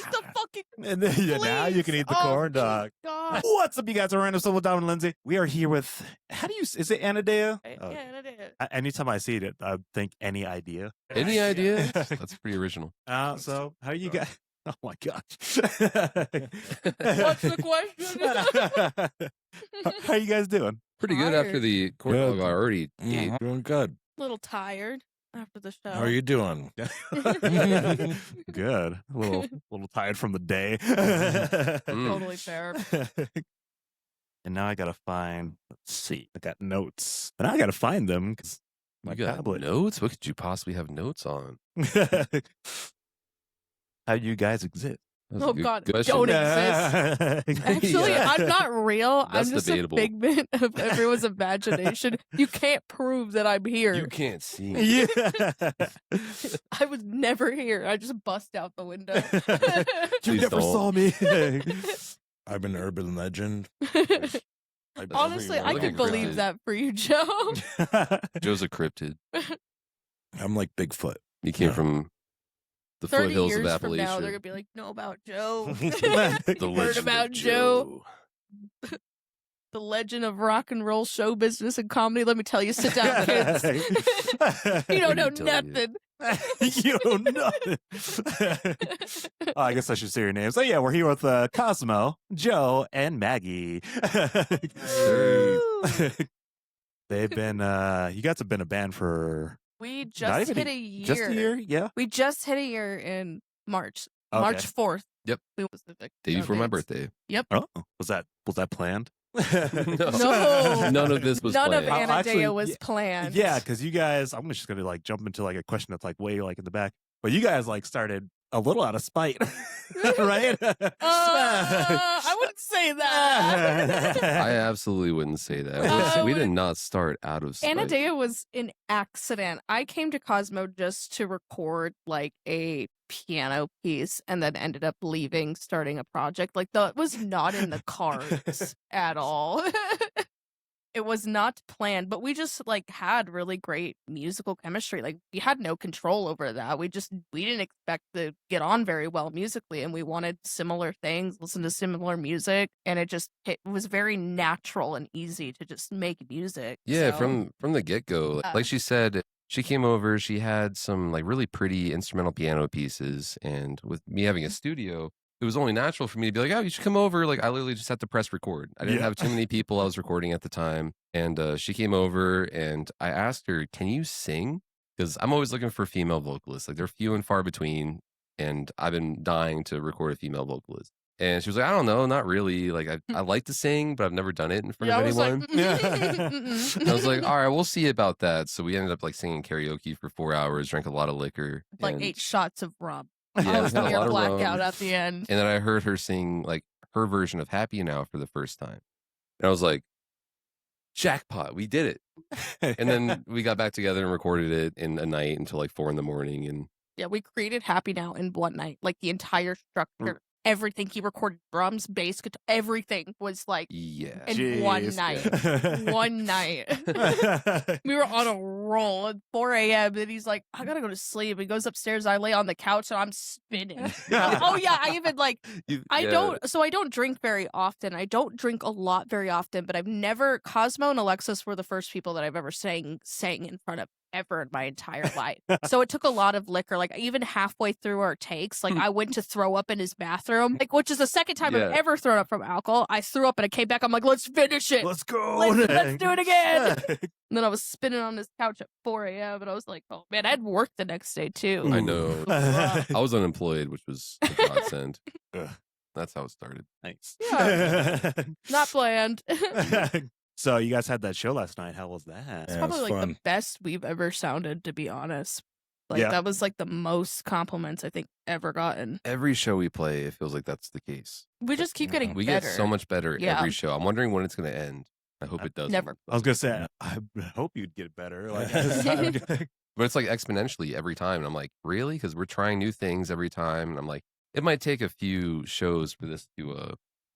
like the fucking. And then, now you can eat the corn dog. God. What's up, you guys? Are Random Soul with Donovan and Lindsay. We are here with, is it Anaideia? Anytime I see it, I think any idea. Any idea? That's pretty original. So, how are you guys? Oh my gosh. What's the question? How are you guys doing? Pretty good after the corn dog I already ate. Doing good. A little tired after the show. How are you doing? Good. A little tired from the day. Totally fair. And now I gotta find. Let's see. I got notes, and I gotta find them because my You got tablet. notes? What could you possibly have notes on? How do you guys exist? That's a Oh good God, question. don't exist. Actually, Yeah. I'm not real. That's I'm just debatable. a figment of everyone's imagination. You can't prove that I'm here. You can't see. Yeah. I was never here. I just bust out the window. You Please never don't. saw me. I'm an urban legend. Honestly, I Look could at believe cryptid. that for you, Joe. Joe's a cryptid. I'm like Bigfoot. He came Yeah. from the 30 foothills years of from now, they're Appalachia. gonna be like, "Know about Joe? The Heard legend about of Joe? The legend of rock and roll show business and comedy." Let me tell you, sit down, kids. You don't know Let me tell you. nothing. You know nothing. Oh, I guess I should say your name. So yeah, we're here with Cosmo, Joe, and Maggie. Woo. They've been you guys have been a band for We not just even hit a year. just a year, yeah. We just hit a year in March. Okay. March 4th. Yep. We was the Day before my dates. birthday. Oh, was that planned? No. None of this was None of planned. Actually, Anaideia was planned. Yeah, because you guys, I'm just gonna like jump into like a question that's like way like in the back, but you guys like started a little out of spite, right? I wouldn't say that. I absolutely wouldn't say that. We did not start out of spite. Anaideia was an accident. I came to Cosmo just to record like a piano piece and then ended up leaving, starting a project. Like that was not in the cards at all. It was not planned, but we just like had really great musical chemistry. Like we had no control over that. We didn't expect to get on very well musically, and we wanted similar things, listen to similar music, and it was very natural and easy to just make music. Yeah, So, from the get-go. Like she said, she came over, she had some like really pretty instrumental piano pieces, and with me having a studio, it was only natural for me to be like, oh, you should come over. Like I literally just had to press record. I didn't have too many people I was recording at the time. And she came over and I asked her, can you sing? Because I'm always looking for female vocalists. Like they're few and far between. And I've been dying to record a female vocalist. And she was like, I don't know, not really. Like I like to sing, but I've never done it in front of anyone. And I was like, all right, we'll see about that. So we ended up like singing karaoke for 4 hours, drank a lot of liquor. like and, 8 shots of rum. Yeah, I was we had a near lot of blackout rum. at the end. And then I heard her sing like her version of Happy Now for the first time. And I was like, jackpot, we did it. And then we got back together and recorded it in a night until like 4 a.m. And Yeah, we created Happy Now in one night. Like the entire structure, everything. He recorded drums, bass, guitar, everything was like yeah. in one Jeez. night. One night. We were on a roll at 4 a.m. and he's like, I gotta go to sleep. He goes upstairs. I lay on the couch and I'm spinning. Oh yeah, I even like I don't drink very often. I don't drink a lot very often, but I've never Cosmo and Alexis were the first people that I've ever sang in front of ever in my entire life. So it took a lot of liquor. Like even halfway through our takes, like I went to throw up in his bathroom, like which is the second time I've ever thrown up from alcohol. I threw up and I came back. I'm like, let's finish it. Let's go. Let's do it again. And then I was spinning on this couch at 4 a.m. and I was like, oh man, I had work the next day too. I know. I was unemployed, which was a godsend. Ugh. That's how it started. Nice. Yeah. Not planned. So you guys had that show last night. How was that? It's Yeah, probably it was like fun. the best we've ever sounded, to be honest. Like Yeah. that was like the most compliments I think ever gotten. Every show we play, it feels like that's the case. We just keep getting We better. get so much better Yeah. every show. I'm wondering when it's going to end. I hope it doesn't. Never. I was gonna say, I hope you'd get better. Like, But it's like exponentially every time. And I'm like, really? Because we're trying new things every time. And I'm like, it might take a few shows for this to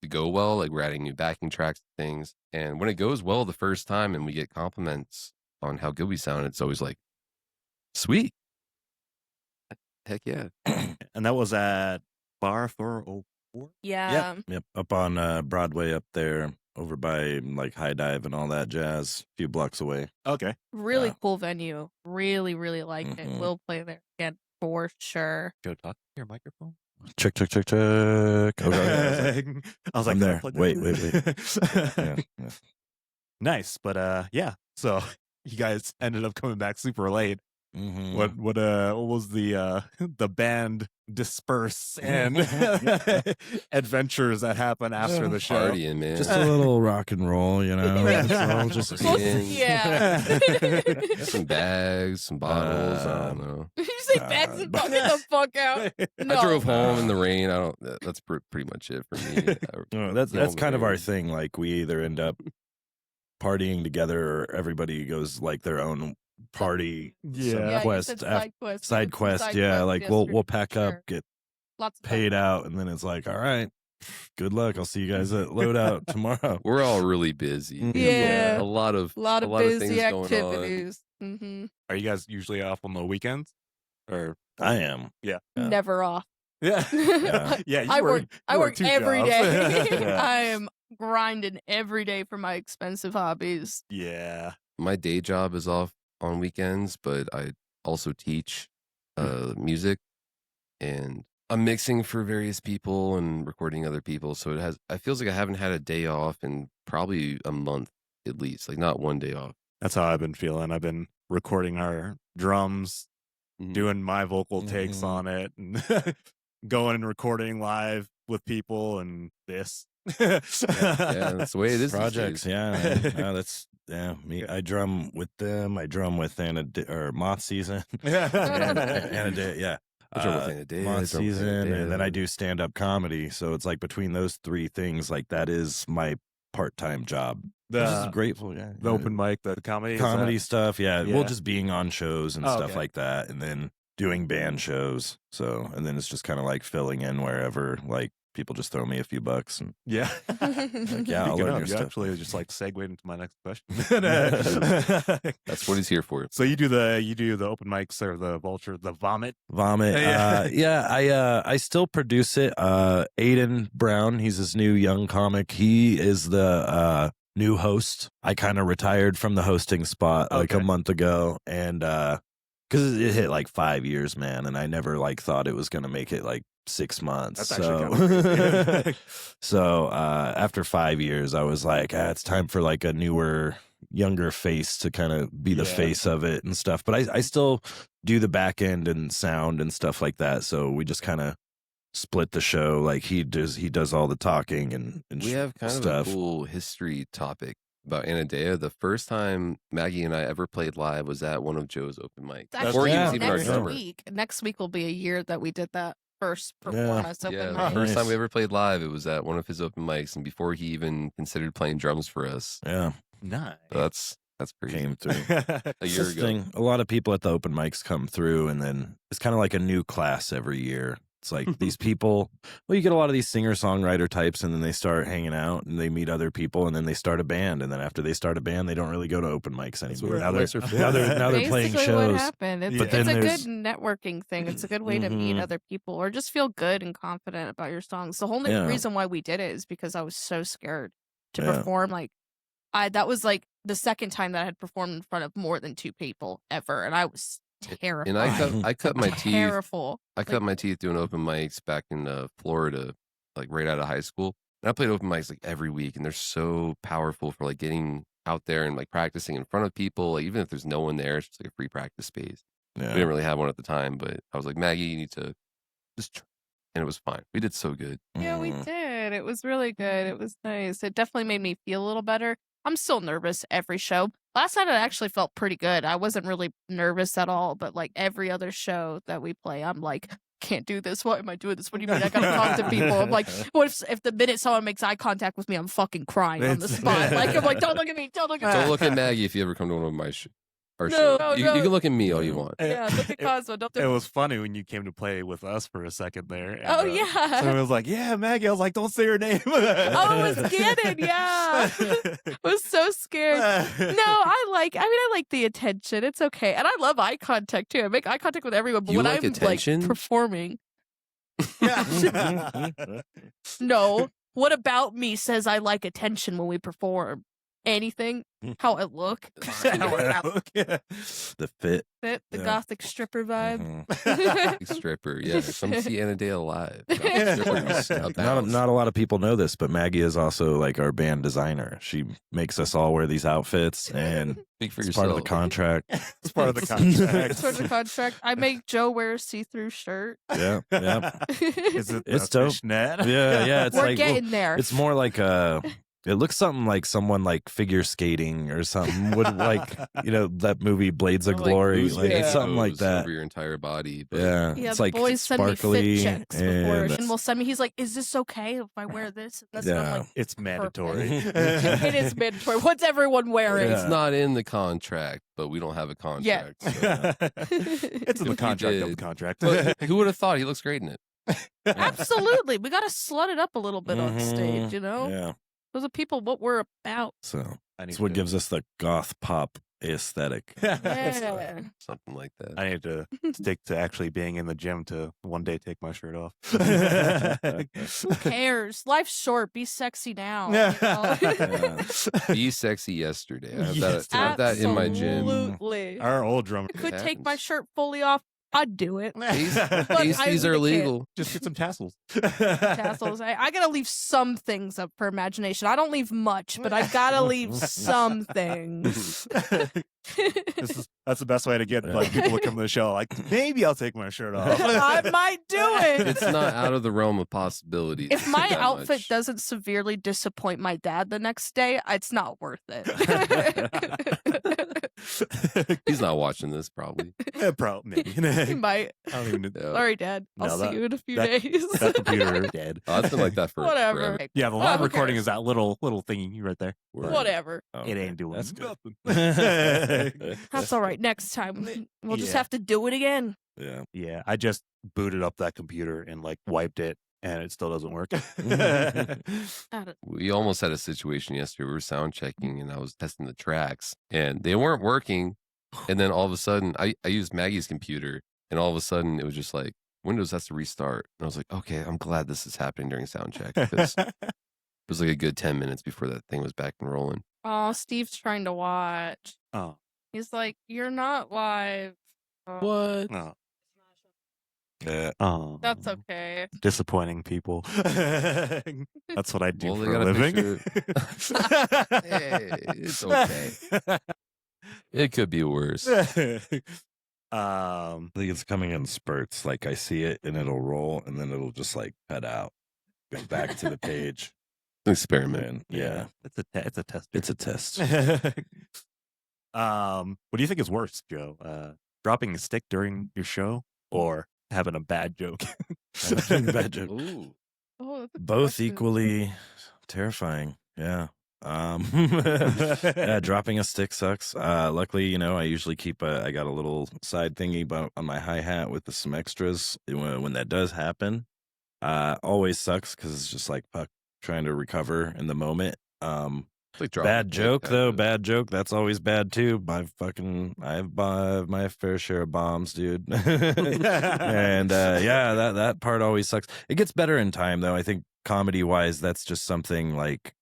go well. Like we're adding new backing tracks and things. And when it goes well the first time and we get compliments on how good we sound, it's always like, sweet. Heck yeah. and that was at Bar 404? Yeah. Yep. Up on Broadway up there, over by like High Dive and all that jazz, a few blocks away. Okay. Really Yeah. cool venue. Really, really liked it. Mhm. We'll play there again for sure. Go talk to your microphone. Check. Okay. I was like, I'm "Did I there. plug Wait. that in?" Yeah. Nice, but yeah. So you guys ended up coming back super late. Mhm. What was the band disperse and adventures that happen after the show? Partying, man. Just a little rock and roll, you know. It's all just Yeah. Some bags, some bottles. I don't know. You say bags and get the fuck out. No. I drove home in the rain. That's pretty much it for me. That's kind of our thing. Like we either end up partying together or everybody goes like their own party Yeah. you said quest side quest. side We did some quest. side Yeah, quests like yesterday, we'll pack for up, sure. get Lots of paid out, and then it's like, all right, good luck. I'll see you guys at loadout tomorrow. We're all really busy. Yeah. A lot of busy things going on. activities. Mm-hmm. Are you guys usually off on the weekends? Or I am. Yeah. Never off. Yeah. Yeah. I work two every jobs. day. Yeah. I am grinding every day for my expensive hobbies. Yeah. My day job is off on weekends, but I also teach music, and I'm mixing for various people and recording other people. So it feels like I haven't had a day off in probably a month at least, like not one day off. That's how I've been feeling. I've been recording our drums, doing my vocal takes on it, and going and recording live with people and this. Yeah, that's the way it is. Projects, these days. yeah. No, that's me. I drum with them. I drum with Moth Season. Anaideia, yeah. I drum with Anaideia, Moth I drum with Season, Anaideia. and then I do stand-up comedy. So it's like between those three things, like that is my part-time job. Which is grateful, yeah. The open mic, the comedy. Comedy stuff, yeah. Yeah. Well, just being on shows and stuff okay. like that, and then doing band shows. So, and then it's just kind of like filling in wherever, like people just throw me a few bucks, and Yeah. like, yeah, I'll Speaking learn of, your you stuff. actually just like segued into my next question. That's what he's here for. So you do the open mics or the vulture, the vomit. Yeah, I still produce it. Aiden Brown, he's this new young comic. He is the new host. I kind of retired from the hosting spot like a month ago, and because it hit like 5 years, man, and I never like thought it was gonna make it like 6 months. That's actually kind of So after 5 years, I was like, it's time for like a newer, younger face to kind of be the face of it and stuff. But I still do the back end and sound and stuff like that. So we just kind of split the show. Like he does all the talking and We have kind stuff. of a cool history topic about Anaideia. The first time Maggie and I ever played live was at one of Joe's open mics. It's Before he was actually even our next drummer. week. Next week will be a year that we did that first performance. Open Yeah, mic. the first time Nice. we ever played live, it was at one of his open mics, and before he even considered playing drums for us. Yeah, Nice. So that's crazy. came through. A It's year this ago. thing. A lot of people at the open mics come through, and then it's kind of like a new class every year. It's like these people, well, you get a lot of these singer-songwriter types, and then they start hanging out, and they meet other people, and then they start a band, and then after they start a band, they don't really go to open mics anymore. Now they're playing Basically shows. what happened. It's, But it's then a good there's- networking thing. It's a good way to meet Mhm. other people or just feel good and confident about your songs. The only Yeah. reason why we did it is because I was so scared to Yeah. perform. Like, that was like the second time that I had performed in front of more than 2 people ever, and I was terrified. And I cut my teeth. Terrible. I cut my teeth doing open mics back in Florida, like right out of high school. And I played open mics like every week, and they're so powerful for like getting out there and like practicing in front of people. Like even if there's no one there, it's just like a free practice space. We didn't really have one at the time, but I was like, Maggie, you need to just try. And it was fine. We did so good. Yeah, we Mm. did. It was really good. It was nice. It definitely made me feel a little better. I'm still nervous every show. Last night I actually felt pretty good. I wasn't really nervous at all, but like every other show that we play, I'm like, can't do this. Why am I doing this? What do you mean? I gotta talk to people. I'm like, what if the minute someone makes eye contact with me, I'm fucking crying on the spot. Like I'm like, don't look at me. Don't look at me. Don't look at Maggie if you ever come to one of my our No, shows. no, You no. can look at me all you want. Yeah, look at Cosmo. Don't It do was funny when you came to play with us for a second there. And, Oh, yeah. Someone was like, "Yeah, Maggie." I was like, "Don't say her name." Oh, it was Gannon. Yeah. I was so scared. No, I like the attention. It's okay. And I love eye contact too. I make eye contact with everyone, but You when like I'm attention? like performing. No. What about me says I like attention when we perform? Anything? How I look? The fit. The gothic stripper vibe. Stripper, yeah. Come see Anaideia live. Not a lot of people know this, but Maggie is also like our band designer. She makes us all wear these outfits, and Speak for it's yourself. part of the contract. It's part of the contract. It's part of the contract. I make Joe wear a see-through shirt. Yeah. Is it It's dope. fishnet? Yeah. It's We're like getting there. it's more like it looks something like someone like figure skating or something would like that movie Blades of Like Glory, loose like it's something like goes that. over your entire body. But Yeah, Yeah, it's the like boys send me sparkly fit checks before, and and will send me. He's like, "Is this okay if I wear this?" And this, and I'm like, It's mandatory. "It is mandatory. What's everyone wearing?" Yeah. It's not in the contract, but we don't have a contract. So. It's in the If you contract of the did. contract. But who would have thought he looks great in it? Absolutely, we gotta slut it up a little bit on stage. Yeah, Those are people what we're about. so I need that's what to- gives us the goth pop aesthetic. Yeah. Something like that. I need to stick to actually being in the gym to one day take my shirt off. Who cares? Life's short. Be sexy now. Be sexy yesterday. I have, Yes. that, I have that in my gym. Absolutely. Our old drummer. Could It take my happens. shirt fully off. I'd do it. These I are really illegal. Just get some tassels. Tassels. I gotta leave some things up for imagination. I don't leave much, but I gotta leave some things. That's the best way to get like people to come to the show. Like, maybe I'll take my shirt off. I might do it. It's not out of the realm of possibilities. If my that outfit much. doesn't severely disappoint my dad the next day, it's not worth it. He's not watching this, probably. Maybe. He might. I don't even know. No. Sorry, Dad. I'll No, see that- you in a few that- days. That computer dead. Oh, it's been like that for Whatever. forever. Yeah, the Oh, live who recording cares? is that little thingy right there. Whatever. It ain't doing That's good. nothing. That's all right. Next time, we'll just Yeah. have to do it again. Yeah. Yeah, I just booted up that computer and like wiped it, and it still doesn't work. I don't- We almost had a situation yesterday. We were sound checking and I was testing the tracks and they weren't working. And then all of a sudden, I used Maggie's computer and all of a sudden it was just like, Windows has to restart. And I was like, okay, I'm glad this is happening during sound check. Because it was like a good 10 minutes before that thing was back and rolling. Oh, Steve's trying to watch. Oh, He's like, "You're not live." Oh, What? no. Yeah. Oh, That's okay. disappointing people. That's what I do Well, they for a got a living. Hey, it's okay. It could be worse. I think it's coming in spurts. Like I see it and it'll roll and then it'll just like cut out, go back to the page. Experiment. And yeah, it's a test. it's a test. What do you think is worse, Joe? Dropping a stick during your show or having a bad joke? Bad joke. Ooh. Oh, that's a Both question. equally terrifying. Yeah. Yeah, dropping a stick sucks. Luckily, I usually keep I got a little side thingy on my hi-hat with some extras when that does happen. Always sucks because it's just like fuck, trying to recover in the moment. It's like dropping Bad a joke plate, though, kind of. bad joke. That's always bad too. I've bought my fair share of bombs, dude. And yeah, that part always sucks. It gets better in time though. I think comedy wise, that's just something like,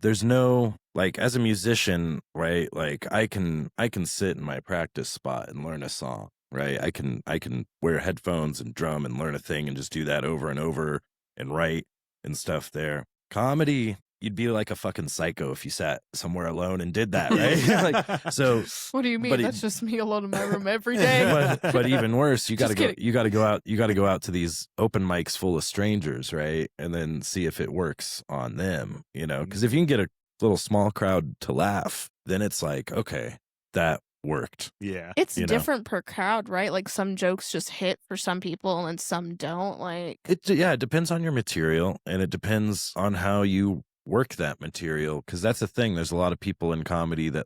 there's no like as a musician, right? Like I can sit in my practice spot and learn a song, right? I can wear headphones and drum and learn a thing and just do that over and over and write and stuff there. Comedy, you'd be like a fucking psycho if you sat somewhere alone and did that, right? Like, so, What do you mean? But That's just me alone in my room every day. but even worse, you got to Just go. kidding. You got to go out. You got to go out to these open mics full of strangers, right? And then see if it works on them. Because if you can get a little small crowd to laugh, then it's like, okay, that worked. Yeah. It's You know. different per crowd, right? Like some jokes just hit for some people and some don't. Like, It depends on your material, and it depends on how you work that material, because that's the thing. There's a lot of people in comedy that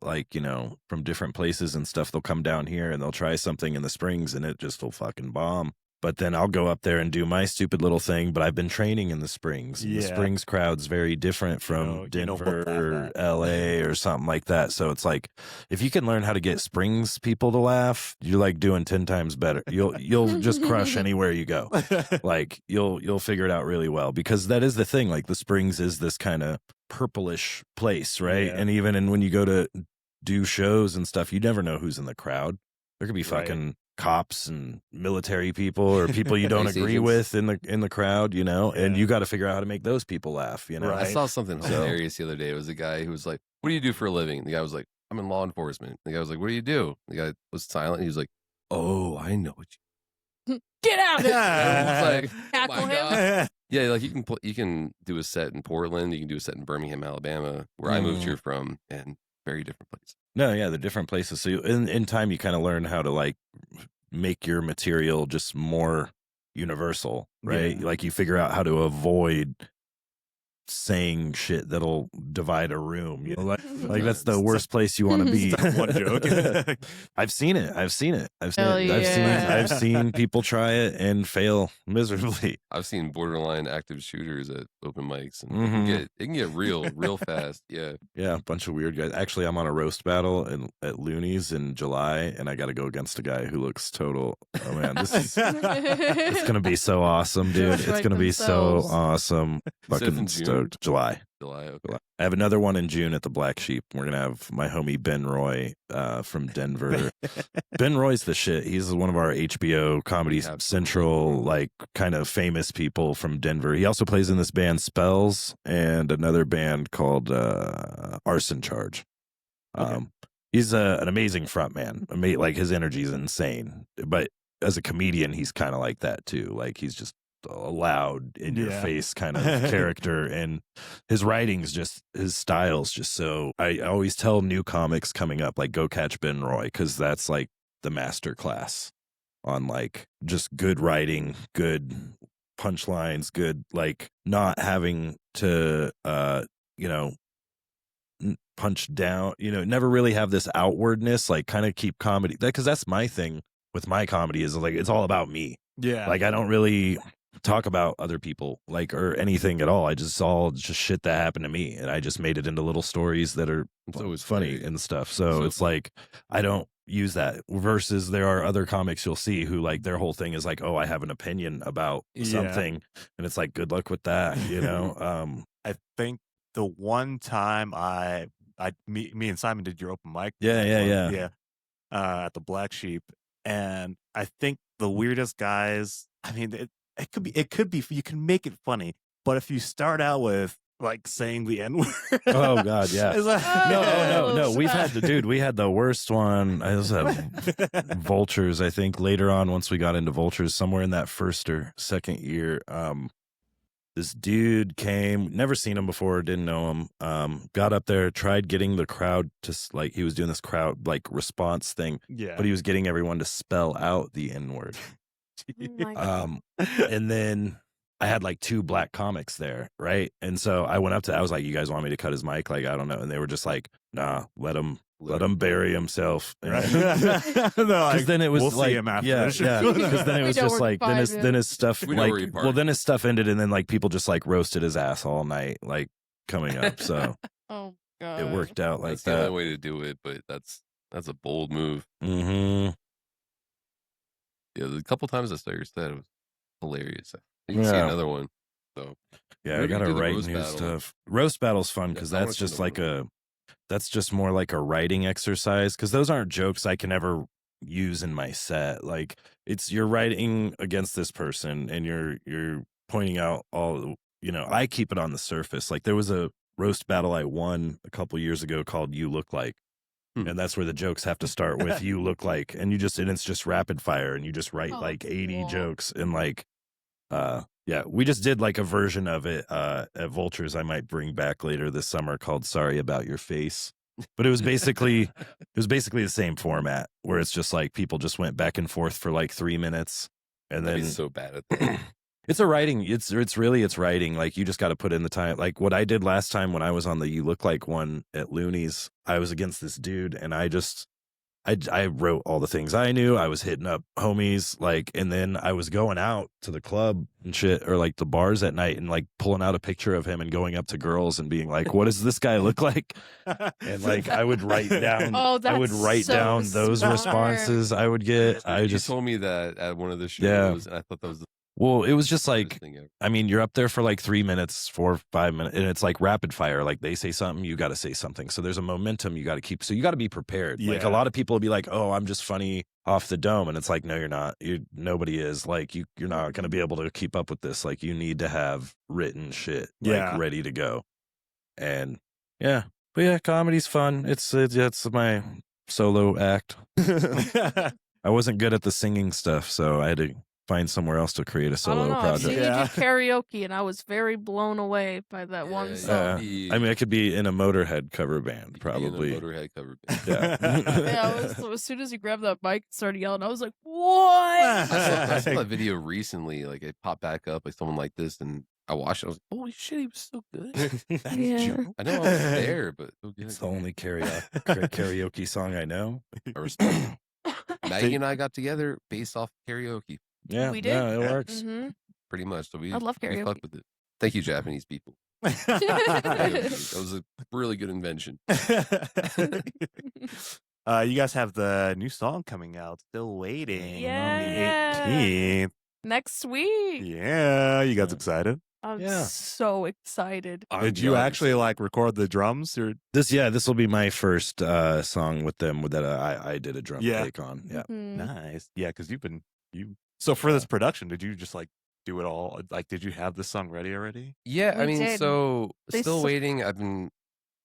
from different places and stuff, they'll come down here and they'll try something in the Springs and it just will fucking bomb, But then I'll go up there and do my stupid little thing. But I've been training in the Springs. The Springs crowd's very different from Denver or LA or something like that. So it's like, if you can learn how to get Springs people to laugh, you're like doing 10 times better. You'll just crush anywhere you go. Like you'll figure it out really well, because that is the thing. Like the Springs is this kind of purplish place, right? And even when you go to do shows and stuff, you never know who's in the crowd. There could be fucking cops and military people or people you don't agree with in the crowd, you know, and you got to figure out how to make those people laugh, you know. I saw something hilarious the other day. It was a guy who was like, "What do you do for a living?" The guy was like, "I'm in law enforcement." The guy was like, "What do you do?" The guy was silent. He was like, "Oh, I know what you get out." Like, tackle him. Yeah, like you can do a set in Portland, you can do a set in Birmingham, Alabama, where I moved here from, and very different places. No, yeah, they're different places. So in time, you kind of learn how to like make your material just more universal, right? Like you figure out how to avoid saying shit that'll divide a room, you know, like that's the worst place you want to be. One joke. I've seen it. I've seen Yeah. I've seen people try it and fail miserably. I've seen borderline active shooters at open mics, and it can get real fast. Yeah, a bunch of weird guys. Actually, I'm on a roast battle at Looney's in July, and I got to go against a guy who looks total. Oh man, it's gonna be so awesome, dude. It's gonna be so awesome. Fucking stoked. July. Okay. I have another one in June at the Black Sheep. We're gonna have my homie Ben Roy from Denver. Ben Roy's the shit. He's one of our HBO Comedy Central, like kind of famous people from Denver. He also plays in this band Spells and another band called Arson Charge. He's an amazing frontman. Like his energy is insane. But as a comedian, he's kind of like that too. Like he's just a loud in your face kind of character, and his writing's just, his style's just so. I always tell new comics coming up, like, go catch Ben Roy, because that's like the master class on like just good writing, good punchlines, good like not having to you know, punch down, you know, never really have this outwardness, like kind of keep comedy, because that's my thing with my comedy, is like it's all about me. Like I don't really talk about other people like or anything at all. I just shit that happened to me, and I just made it into little stories that are always funny and stuff. So it's like I don't use that, versus there are other comics you'll see who like their whole thing is like, oh, I have an opinion about something, and it's like, good luck with that, you know. I think the one time me and Simon did your open mic at the Black Sheep, and I think the weirdest guys, I mean, it could be you can make it funny, but if you start out with like saying the N-word, oh god, yeah, like, no, we had the worst one. I was at Vultures, I think later on, once we got into Vultures, somewhere in that first or second year, this dude came, never seen him before, didn't know him, got up there, tried getting the crowd to, like, he was doing this crowd like response thing, but he was getting everyone to spell out the N-word. And then I had like 2 black comics there, right? And so I went up to, I was like, you guys want me to cut his mic? Like, I don't know. And they were just like, nah, let him bury himself. Because then it was, we'll like, see him after because then it was just like, then his stuff, like, well, then his stuff ended, and then like people just like roasted his ass all night, like coming up. So oh god, it worked out like that's that. the only way to do it, but that's a bold move. Yeah, the couple times I saw your set, it was hilarious. You can see another one. So yeah, I gotta write new stuff. Roast battle's fun because that's just like that's just more like a writing exercise, because those aren't jokes I can ever use in my set. Like, it's, you're writing against this person and you're pointing out all, you know, I keep it on the surface. Like, there was a roast battle I won a couple years ago called You Look Like. And that's where the jokes have to start with you look like, and it's just rapid fire, and you just write like 80 jokes, and like we just did like a version of it at Vultures I might bring back later this summer called Sorry About Your Face. But it was basically the same format, where it's just like people just went back and forth for like 3 minutes, and then so bad at that. It's a writing. It's writing. Like, you just got to put in the time. Like what I did last time when I was on the You Look Like one at Looney's, I was against this dude, and I just I wrote all the things I knew. I was hitting up homies, like, and then I was going out to the club and shit, or like the bars at night, and like pulling out a picture of him and going up to girls and being like, "What does this guy look like?" And like I would write down, down those responses I would get. You told me that at one of the shows, and I thought that was well, it was just like, I mean, you're up there for like 3 minutes, 4 or 5 minutes, and it's like rapid fire. Like they say something, you got to say something. So there's a momentum you got to keep. So you got to be prepared. Like a lot of people will be like, "Oh, I'm just funny off the dome," and it's like, no, you're not. Nobody is. Like you're not going to be able to keep up with this. Like you need to have written shit like ready to go. And but yeah, comedy's fun. It's my solo act. I wasn't good at the singing stuff, so I had to find somewhere else to create a solo project. I've seen you do karaoke, and I was very blown away by that one song. I mean, I could be in a Motorhead cover band, probably. Motorhead cover band. As soon as you grabbed that mic and started yelling, I was like, "What?" I saw that video recently. Like it popped back up, like someone like this, and I watched it. I was like, "Holy shit, he was so good!" I know I was there, but so good. It's the only karaoke song I know. I respect. Maggie and I got together based off karaoke. Yeah, we did. Yeah, it works. Mm-hmm. Pretty much. So I love karaoke. We fuck with it. Thank you, Japanese people. That was a really good invention. You guys have the new song coming out. Still waiting. Yeah. On the 18th. Next week. Yeah. You guys excited? I'm so excited. Did you actually like record the drums? Or this will be my first song with them that I did a drum take on. Yeah. Mm-hmm. Nice. Yeah, because so for this production, did you just like do it all? Like, did you have this song ready already? Yeah, We I mean, did. so still waiting.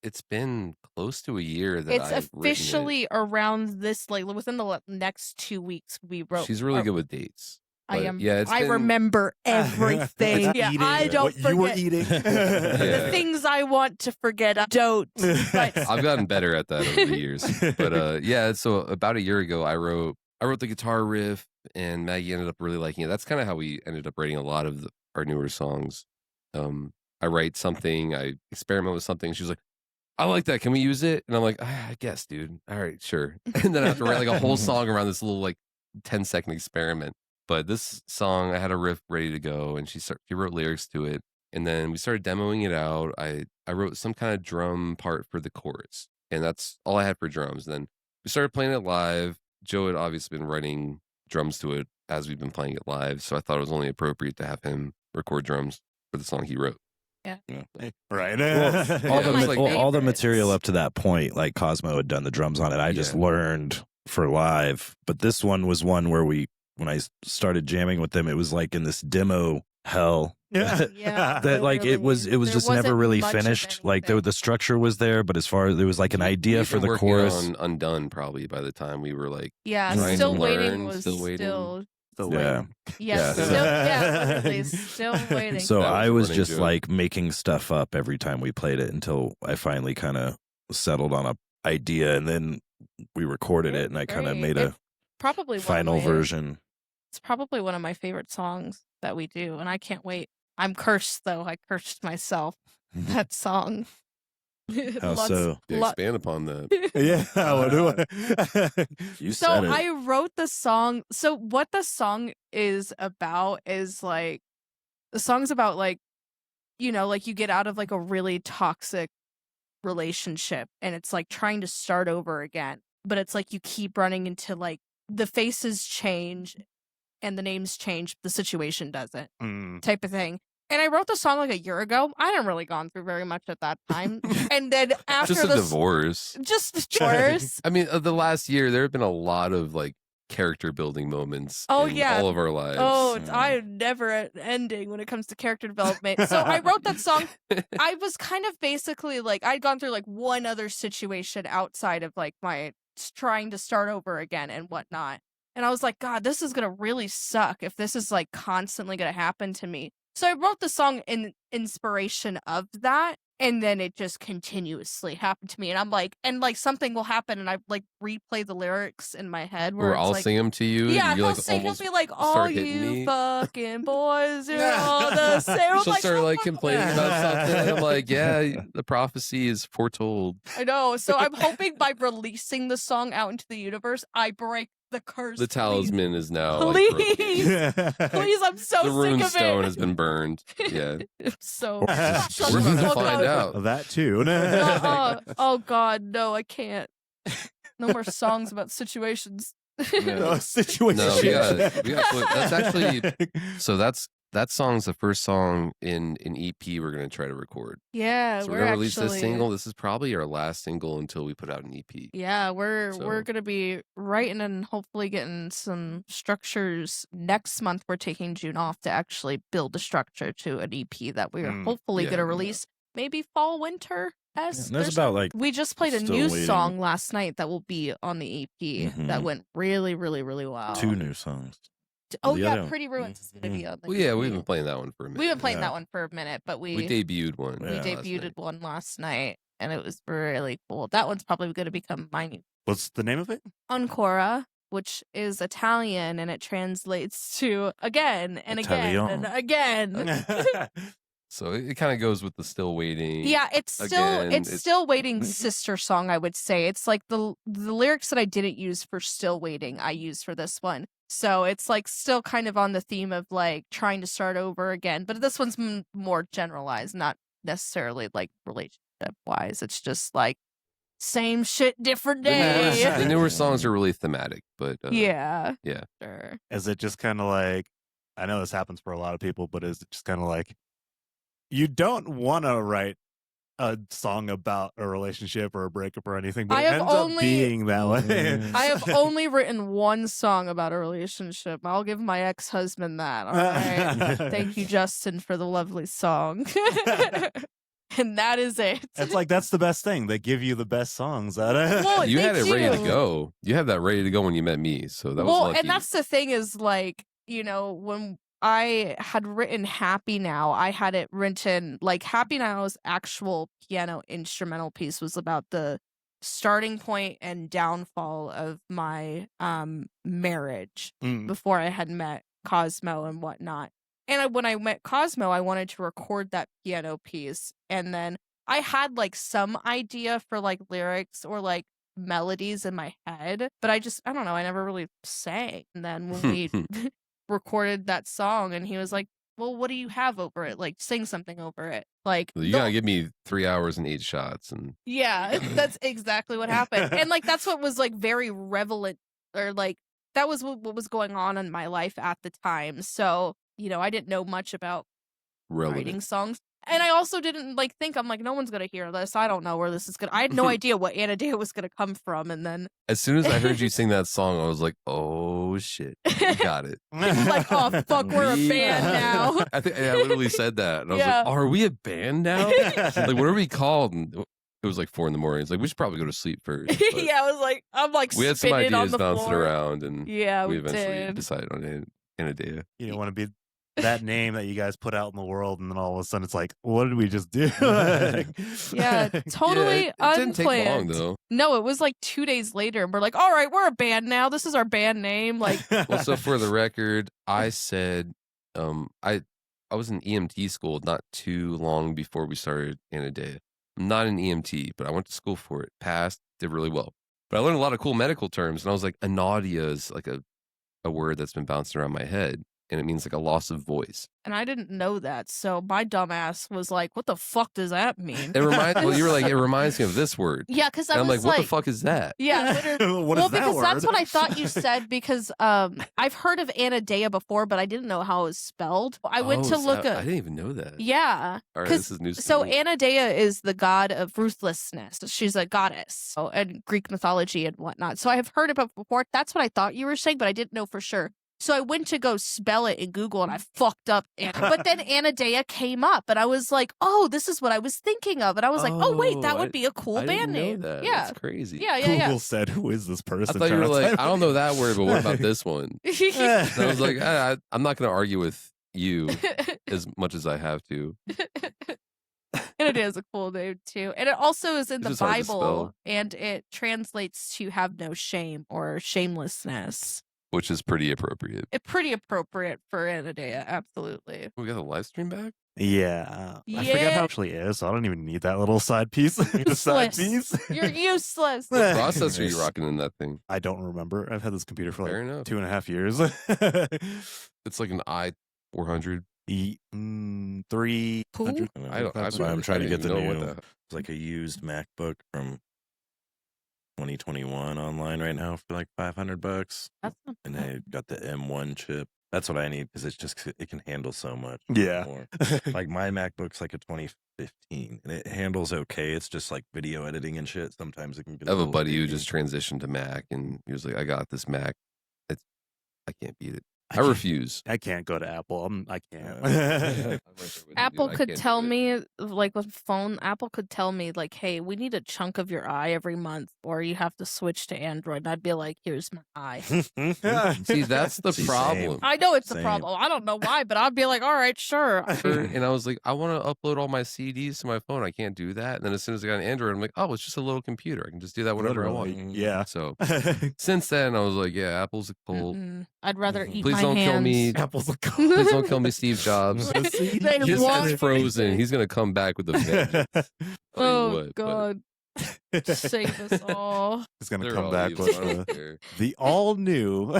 It's been close to a year that It's I've officially around this, like within the next 2 weeks. We wrote. She's really good with dates. I But am. Yeah, I remember everything. I don't what forget you were eating. the things I want to forget. I don't. But I've gotten better at that over the years. But yeah, so about a year ago, I wrote the guitar riff, and Maggie ended up really liking it. That's kind of how we ended up writing a lot of our newer songs. I write something, I experiment with something. She's like, "I like that. Can we use it?" And I'm like, "I guess, dude. All right, sure." And then I have to write like a whole song around this little like 10-second experiment. But this song, I had a riff ready to go, and she wrote lyrics to it. And then we started demoing it out. I wrote some kind of drum part for the chorus, and that's all I had for drums. And then we started playing it live. Joe had obviously been writing drums to it as we've been playing it live, so I thought it was only appropriate to have him record drums for the song he wrote. Yeah. Right. All the material up to that point, like Cosmo had done the drums on it. I just learned for live. But this one was one where when I started jamming with them, it was like in this demo hell. Yeah. That like it was just never really finished. Like the structure was there, but as far as there was like an idea for the chorus. On Undone probably by the time we were like still waiting. Literally still waiting. So I was just like making stuff up every time we played it until I finally kind of settled on a idea, and then we recorded it, and I kind of made a final version. It's probably one of my favorite songs that we do, and I can't wait. I'm cursed though. I cursed myself. That song. How so? Expand upon that. You said it. I wrote the song. So what the song is about is like, the song's about like, like you get out of like a really toxic relationship, and it's like trying to start over again. But it's like you keep running into like the faces change and the names change, the situation doesn't, type of thing. And I wrote the song like a year ago. I hadn't really gone through very much at that time. And then after just a divorce. I mean, the last year there have been a lot of like character building moments in all of our lives. I'm never ending when it comes to character development. So I wrote that song. I was kind of basically like, I'd gone through like one other situation outside of like my trying to start over again and whatnot. And I was like, God, this is going to really suck if this is like constantly going to happen to me. So I wrote the song in inspiration of that. And then it just continuously happened to me. And I'm like, something will happen and I like replay the lyrics in my head. Or I'll sing them to you. Yeah, and you're he'll be like, all you fucking boys, you're all the same. She'll start like complaining about something. And I'm like, yeah, the prophecy is foretold. I know. So I'm hoping by releasing the song out into the universe, I break the curse. The talisman is now please. Please, I'm so the sick rune of stone it. has been burned. Yeah. So we're about to find out. That too. Oh God, no, I can't. No more songs about situations. No, situations. No, we got that's actually that song's the first song in an EP we're gonna try to record. Yeah, so we're gonna release this single. This is probably our last single until we put out an EP. Yeah, we're gonna be writing and hopefully getting some structures next month. We're taking June off to actually build a structure to an EP that we are hopefully gonna release maybe fall winter. There's about like we just played a new song last night that will be on the EP that went really, really, really well. 2 new songs. Oh yeah, Pretty Ruins is gonna be on the Well, yeah, we've been playing that one for a minute. We've been playing that one for a minute, but we debuted one. We debuted one last night, and it was really cool. That one's probably going to become my new. What's the name of it? Ancora, which is Italian, and it translates to again and again and again. So it kind of goes with the Still Waiting. Yeah, it's Still Waiting sister song, I would say. It's like the lyrics that I didn't use for Still Waiting, I used for this one. So it's like still kind of on the theme of like trying to start over again. But this one's more generalized, not necessarily like relationship wise. It's just like same shit, different day. The newer songs are really thematic, but yeah. Sure. Is it just kind of like, I know this happens for a lot of people, but is it just kind of like, you don't want to write a song about a relationship or a breakup or anything, but it ends up being that way. I have only written one song about a relationship. I'll give my ex-husband that. All right. Thank you, Justin, for the lovely song. And that is it. It's like, that's the best thing. They give you the best songs out of it. Well, you had it ready to go. You had that ready to go when you met me. So that was lucky. And that's the thing is like, you know, when I had written Happy Now, I had it written like Happy Now's actual piano instrumental piece was about the starting point and downfall of my marriage before I had met Cosmo and whatnot. And when I met Cosmo, I wanted to record that piano piece. And then I had like some idea for like lyrics or like melodies in my head, but I don't know, I never really sang. And then when we recorded that song and he was like, well, what do you have over it? Like, sing something over it. Like, you gotta give me 3 hours and 8 shots. And yeah, that's exactly what happened. And like, that's what was like very relevant, or like that was what was going on in my life at the time. So, you know, I didn't know much about writing songs. And I also didn't like think, I'm like, no one's going to hear this. I don't know where this is going to, I had no idea what Anaideia was going to come from. And then as soon as I heard you sing that song, I was like, oh shit, you got it. Like, oh fuck, we're a band now. I think I literally said that. And I was like, oh, are we a band now? Like, what are we called? And it was like 4 a.m. It's like, we should probably go to sleep first. Yeah, I was like, I'm like, we had some ideas bouncing floor. Around, and we eventually decided on Anaideia. You don't want to be that name that you guys put out in the world, and then all of a sudden it's like, what did we just do? Yeah, totally unplanned. It didn't take long though. No, it was like 2 days later, and we're like, all right, we're a band now. This is our band name. Like, well, so for the record, I said, I was in EMT school not too long before we started Anaideia. I'm not an EMT, but I went to school for it. Passed, did really well. But I learned a lot of cool medical terms, and I was like, Anaideia is like a word that's been bouncing around my head. And it means like a loss of voice. And I didn't know that. So my dumbass was like, what the fuck does that mean? You were like, it reminds me of this word. Yeah, because I'm like, what the fuck is that? Yeah. What is that because word? that's what I thought you said, because I've heard of Anaideia before, but I didn't know how it was spelled. I went to look up. I didn't even know that. Yeah. All right, this is news. So Anaideia is the god of ruthlessness. She's a goddess and Greek mythology and whatnot. So I have heard about it before. That's what I thought you were saying, but I didn't know for sure. So I went to go spell it in Google and I fucked up. But then Anaideia came up and I was like, oh, this is what I was thinking of. And I was like, oh, wait, that would be a cool band name. That. Yeah. That's crazy. Yeah. Google said, who is this person? I thought you were like, I don't know that word, but what about this one? And I was like, I'm not going to argue with you as much as I have to. And it is a cool name too. And it also is in It's the just hard to Bible, spell. and it translates to have no shame or shamelessness. Which is pretty appropriate. It's pretty appropriate for Anaideia, absolutely. We got the live stream back? Yeah. I forget Yeah. how it actually is, so I don't even need that little side piece. The side piece. You're useless. What processor are you rocking in that thing? I don't remember. I've had this computer for Fair like enough. 2.5 years. It's like an i400. 300. That's why I'm trying to get the new. It's It's like a used MacBook from 2021 online right now for like $500, That's not and bad. I got the M1 chip. That's what I need because it can handle so much. Yeah. More. Like my MacBook's like a 2015, and it handles okay. It's just like video editing and shit. Sometimes it can get. I have a little buddy who icky. just transitioned to Mac, and he was like, I got this Mac. I can't beat it. I can't- refuse. I can't go to Apple. I can't. Apple could tell me, like with phone, Apple could tell me, like, hey, we need a chunk of your eye every month, or you have to switch to Android. And I'd be like, here's my eye. See, that's the See, problem. same. I know it's the Same. problem. I don't know why, but I'd be like, all right, sure. And I was like, I want to upload all my CDs to my phone. I can't do that. And then as soon as I got an Android, I'm like, oh, it's just a little computer. I can just do that whenever I Literally, want. yeah. So since then, I was like, yeah, Apple's a cult. I'd rather eat Please my don't hands. kill me. Apple's a Please don't kill me, Steve Jobs. They His want head's frozen. everything. He's gonna come back with a vengeance. I'll tell you Oh, what, but God. Save us all. It's gonna they're come all back evil. with I don't care. the all new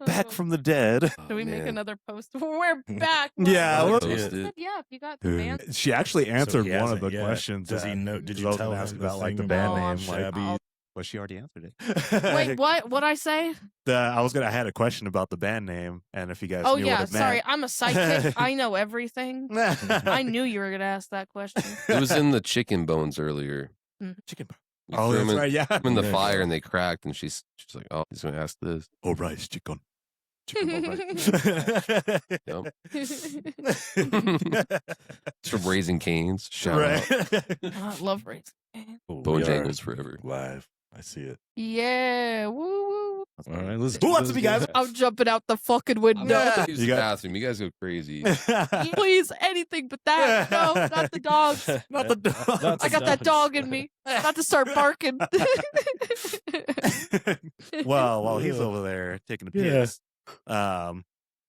back from the dead. Oh, Do we make man. another post? We're back. Yeah, I'll we're- post it. Yeah, if you got the band. She actually answered he one of hasn't the yet. questions. Does he know? Did you Logan tell him asked about like the thing band No, I'm name? sure. Like, I'll- well, she already answered it. Wait, what? What'd I say? I had a question about the band name, and if you guys Oh, knew yeah. what it Sorry. meant. I'm a sidekick. I know everything. I knew you were going to ask that question. It was in the chicken bones earlier. Chicken. We Oh, threw that's them right. Yeah. in the Yeah. fire and they cracked, and she's like, "Oh, he's gonna ask this." Oh, rice chicken. Chicken. All right. It's from Raising Cane's. Shout out. Right. I love raising. Oh, we Bojangles are forever. live. I see it. Yeah. Woo woo. All right, let's. Who wants to be guys? I'm jumping out the fucking I'm window. gonna use You the got- bathroom. You guys go crazy. Please, anything but that. No, not the dogs. Not the dog. Not I got that dog in me. Not to start barking. Well, while he's over there taking a Yeah. piss,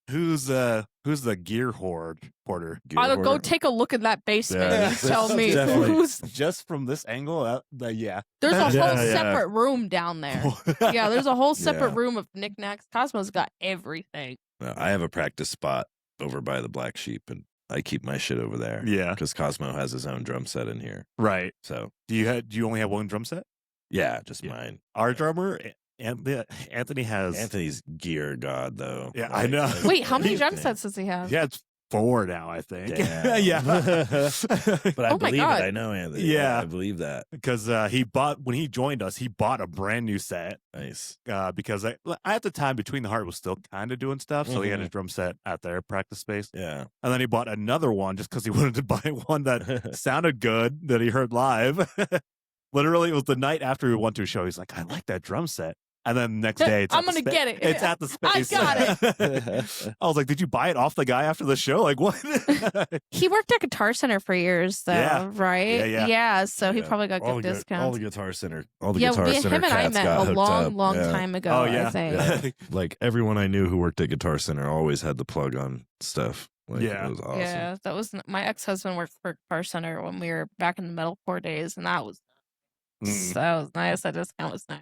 who's the gear porter? I don't go take a look in that basement. Yeah, and you tell me definitely. who's. Just from this angle, yeah. There's a Yeah, whole yeah. separate room down there. Yeah, there's a whole separate Yeah. room of knickknacks. Cosmo's got everything. I have a practice spot over by the Black Sheep, and I keep my shit over there. Yeah. because Cosmo has his own drum set in here. Right. So Do you only have one drum set? yeah, just Yeah. mine. Our drummer, Anthony has. Anthony's gear god though. Yeah, I know. Wait, how many drum Yeah. sets does he have? Yeah, it's 4 now, I think. Damn. Yeah. But I Oh my believe God. it. I know Anthony. Yeah. I believe that. Because when he joined us, he bought a brand new set. Nice. Because at the time, Between the Heart was still kind of doing stuff, so he had Mhm. his drum set at their practice space, Yeah. and then he bought another one just because he wanted to buy one that sounded good that he heard live. Literally, it was the night after we went to a show. He's like, "I like that drum set," and then the next day, it's I'm at the gonna get it. It's at the I space. got it. I was like, "Did you buy it off the guy after the show? Like what?" He worked at Guitar Center for years, though, Yeah. right? Yeah. So he Yeah. probably got all good the discounts. All the Guitar Center. All the Yeah, Guitar Center him and I cats met got a hooked long, up. long Yeah. time ago. Oh yeah. I think. Yeah. Like everyone I knew who worked at Guitar Center always had the plug on stuff. Like, Yeah. it was awesome. Yeah, that was my ex-husband worked for Guitar Center when we were back in the metalcore days, and that was nice. That discount was nice.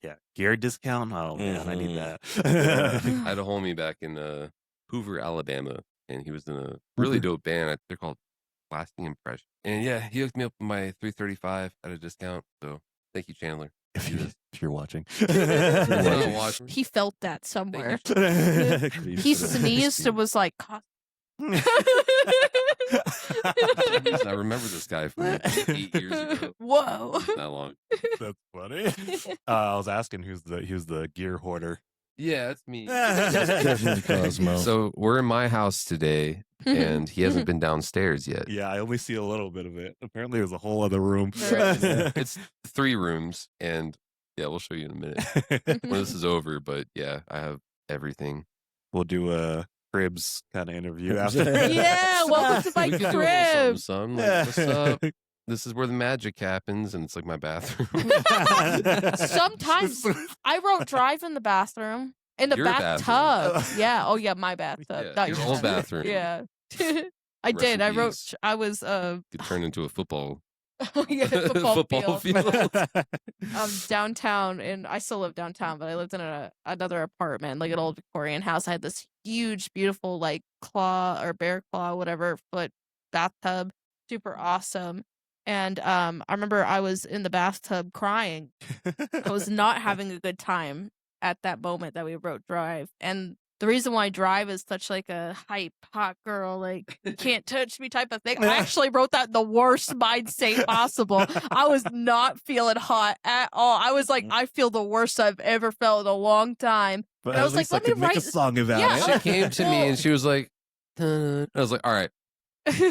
Yeah, gear discount. Oh man, I need that. I had a homie back in Hoover, Alabama, and he was in a really dope band. They're called Lasting Impression. And yeah, he hooked me up with my 335 at a discount. So thank you, Chandler. if you're watching, Wanna watch me? He felt that somewhere. yeah, He sneezed and was like, Jeez, I remember this guy from 8 years ago. "Whoa!" Not long. that's funny. I was asking who's the gear hoarder. Yeah, that's me. Definitely Cosmo. So we're in my house today, and he hasn't been downstairs yet. Yeah, I only see a little bit of it. Apparently, there's a whole other room. It's 3 rooms, and yeah, we'll show you in a minute when this is over. But yeah, I have everything. We'll do a cribs kind of interview after. Yeah, welcome to my We could do a little crib. something, like, what's up? This is where the magic happens, and it's like my bathroom. Sometimes I wrote Drive in the bathroom. In the Your bathtub. bathroom. Yeah. Oh yeah, my bathtub. Yeah, Not your yours. old bathroom. Yeah. I did. I wrote I was Could turn into a football yeah, football field. field. Downtown, and I still live downtown, but I lived in another apartment, like an old Victorian house. I had this huge, beautiful, like claw or bear claw, whatever, foot bathtub, super awesome. And I remember I was in the bathtub crying. I was not having a good time at that moment that we wrote Drive. And the reason why Drive is such like a hype hot girl, like you can't touch me type of thing. I actually wrote that in the worst mind state possible. I was not feeling hot at all. I was like, I feel the worst I've ever felt in a long time. But and I was like, let me make write a song about She it. came to me and she was like, I was like, all right,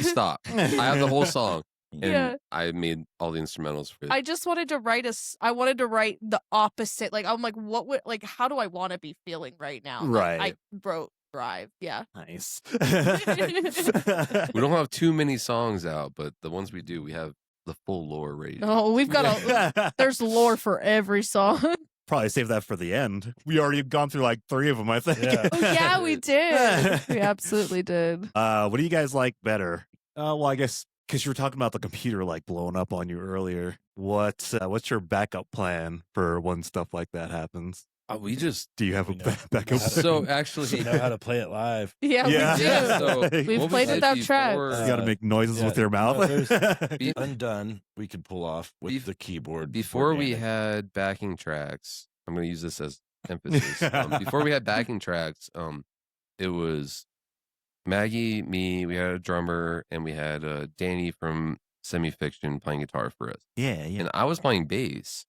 stop. I have the whole song. And Yeah. I made all the instrumentals for it. I just wanted to write I wanted to write the opposite. Like I'm like, what would like how do I want to be feeling right now? Right. Like, I wrote Drive. Yeah. Nice. We don't have too many songs out, but the ones we do, we have the full lore ready. Oh, we've got there's lore for every song. Probably save that for the end. We already gone through like 3 of them, I think. Yeah. Oh, yeah, we did. We absolutely did. What do you guys like better? Well, I guess because you were talking about the computer like blowing up on you earlier. What's your backup plan for when stuff like that happens? We just Do you have a backup? so actually We know how to play it live. Yeah, Yeah. we do. Yeah, so We've what played was it without tracks. before? You got to make noises yeah, with your mouth. no, Undone, we could pull off with the keyboard. Before we organic. had backing tracks, I'm going to use this as emphasis. Before we had backing tracks, it was Maggie, me, we had a drummer, and we had Danny from Semi-Fiction playing guitar for us. Yeah. And I was playing bass.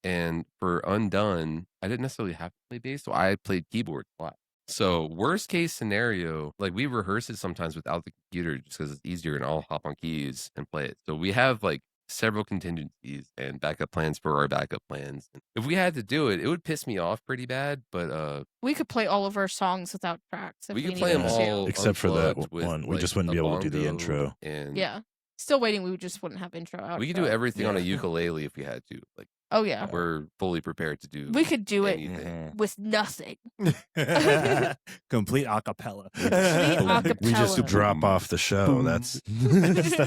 And for Undone, I didn't necessarily have to play bass, so I played keyboard a lot. So worst case scenario, like we rehearse it sometimes without the computer just because it's easier, and I'll hop on keys and play it. So we have like several contingencies and backup plans for our backup plans. If we had to do it, it would piss me off pretty bad, but We could play all of our songs without tracks. If we we could play them needed to. all Except for that unplugged with, one. We like, just wouldn't a be able to do the bongo intro. And Yeah. Still waiting. We just wouldn't have intro out. we could do everything on a ukulele if we had to. Like Oh yeah. we're fully prepared to do. We could do anything. Mm-hmm. with nothing. Complete acapella. We just acapella. drop off the show. Boom. That's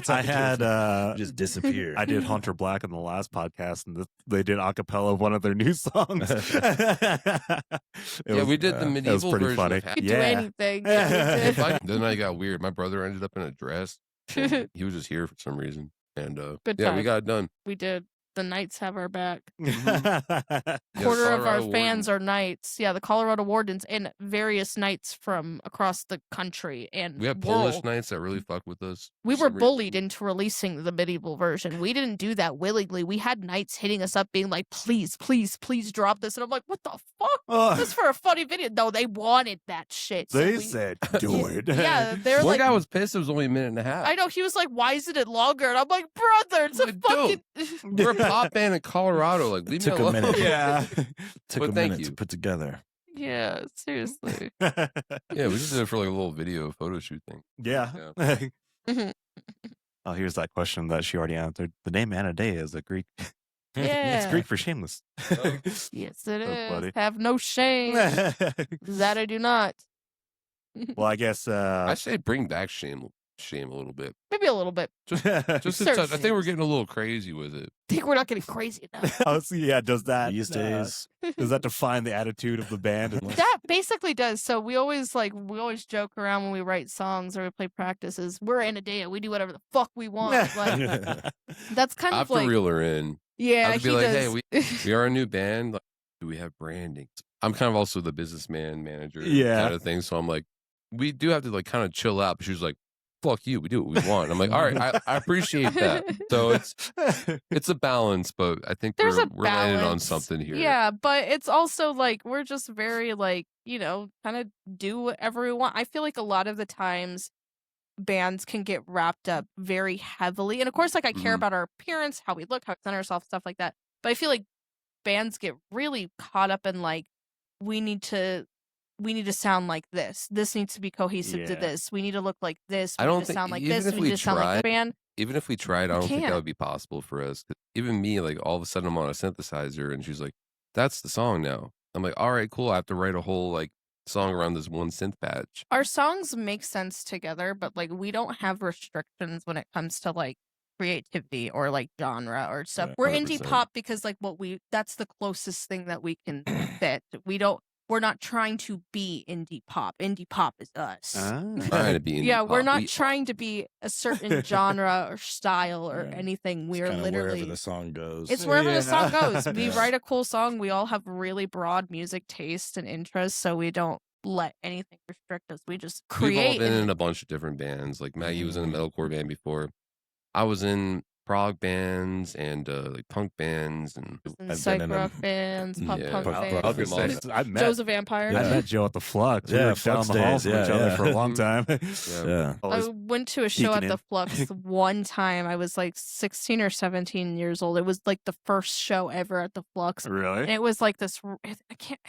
I had just disappear. I did Hunter Black in the last podcast, and they did acapella of one of their new songs. We did the medieval pretty version funny. of We could do Yeah. anything. Yeah, we did. Then I got weird. My brother ended up in a dress. and he was just here for some reason. And Good yeah, we time. got it done. We did. The Knights have our back. Yeah, Quarter of our Colorado fans Wardens. are Knights. Yeah, the Colorado Wardens and various Knights from across the country and We have world. Polish knights that really fuck with us. We for were some reason. bullied into releasing the medieval version. We didn't do that willingly. We had Knights hitting us up being like, please, please, please drop this. And I'm like, what the fuck? This is for a funny video. No, they wanted that shit. So They we- said, "Do it." Yeah, they're One like, guy was pissed. It was only a minute and a half. I know. He was like, why isn't it longer? And I'm like, brother, it's a Like, fucking. We're a pop band in Colorado. Like, leave Took me a alone. minute. Yeah. Took But a thank minute you. to put together. Yeah, seriously. Yeah, we just did it for like a little video photo shoot thing. Yeah. Mhm. Oh, here's that question that she already answered. The name Anaideia is a Greek. It's Yeah. Greek for shameless. Yes, it So is. funny. Have no shame. That I do not. Well, I guess I say bring back shame a little bit. Maybe a little bit. Just Certain a touch. I think we're things. getting a little crazy with it. Think we're not getting crazy enough. Oh, so yeah, does that These days, does that define the attitude of the band? That basically does. So we always joke around when we write songs or we play practices. We're Anaideia. We do whatever the fuck we want. Like that's kind I of have to like reel her in. yeah. I have to He be like, does. hey, we are a new band. Like, do we have branding? I'm kind of also the businessman manager Yeah. kind of thing. So I'm like, we do have to like kind of chill out. But she was like, fuck you, we do what we want. I'm like, all right, I appreciate that. So it's a balance, but I think There's a we're landing on balance. something here. Yeah, but it's also like we're just very like, kind of do whatever we want. I feel like a lot of the times bands can get wrapped up very heavily. And of course, like I care Mhm. about our appearance, how we look, how we present ourselves, stuff like that. But I feel like bands get really caught up in like we need to we need to sound like this. This needs to be cohesive to this. We need to look like this. We I need don't to think sound like even this. if We we need to sound like the band. even if we tried, I don't think that can't. would be possible for us. 'Cause even me, like all of a sudden I'm on a synthesizer and she's like, "That's the song now." I'm like, "All right, cool. I have to write a whole like song around this one synth patch." Our songs make sense together, but like we don't have restrictions when it comes to like creativity or like genre or stuff. Yeah, We're indie 100%. pop because like that's the closest thing that we can fit. We're not trying to be indie pop. Indie pop is us. Trying to be indie Yeah, we're pop. not trying to be a certain genre or style or Yeah. anything. We It's are kinda literally wherever the song goes. it's wherever the song goes. We Yeah. write a cool song. We all have really broad music taste and interests, so we don't let anything restrict us. We just We've all create. been in a bunch of different bands. Like Maggie was in a metalcore band before. I was in prog bands and like punk bands and I've psych been in rock them. bands, pop Yeah. punk Punk bands. rock. I was gonna say, I met Joe's a vampire. I met Joe at the Flux. We Yeah, were down Flux the hall days, from yeah, each other yeah. for a long time. Yeah. Yeah. I went to a show peeking at the in. Flux one time. I was like 16 or 17 years old. It was like the first show ever at the Flux. And Really? it was like this I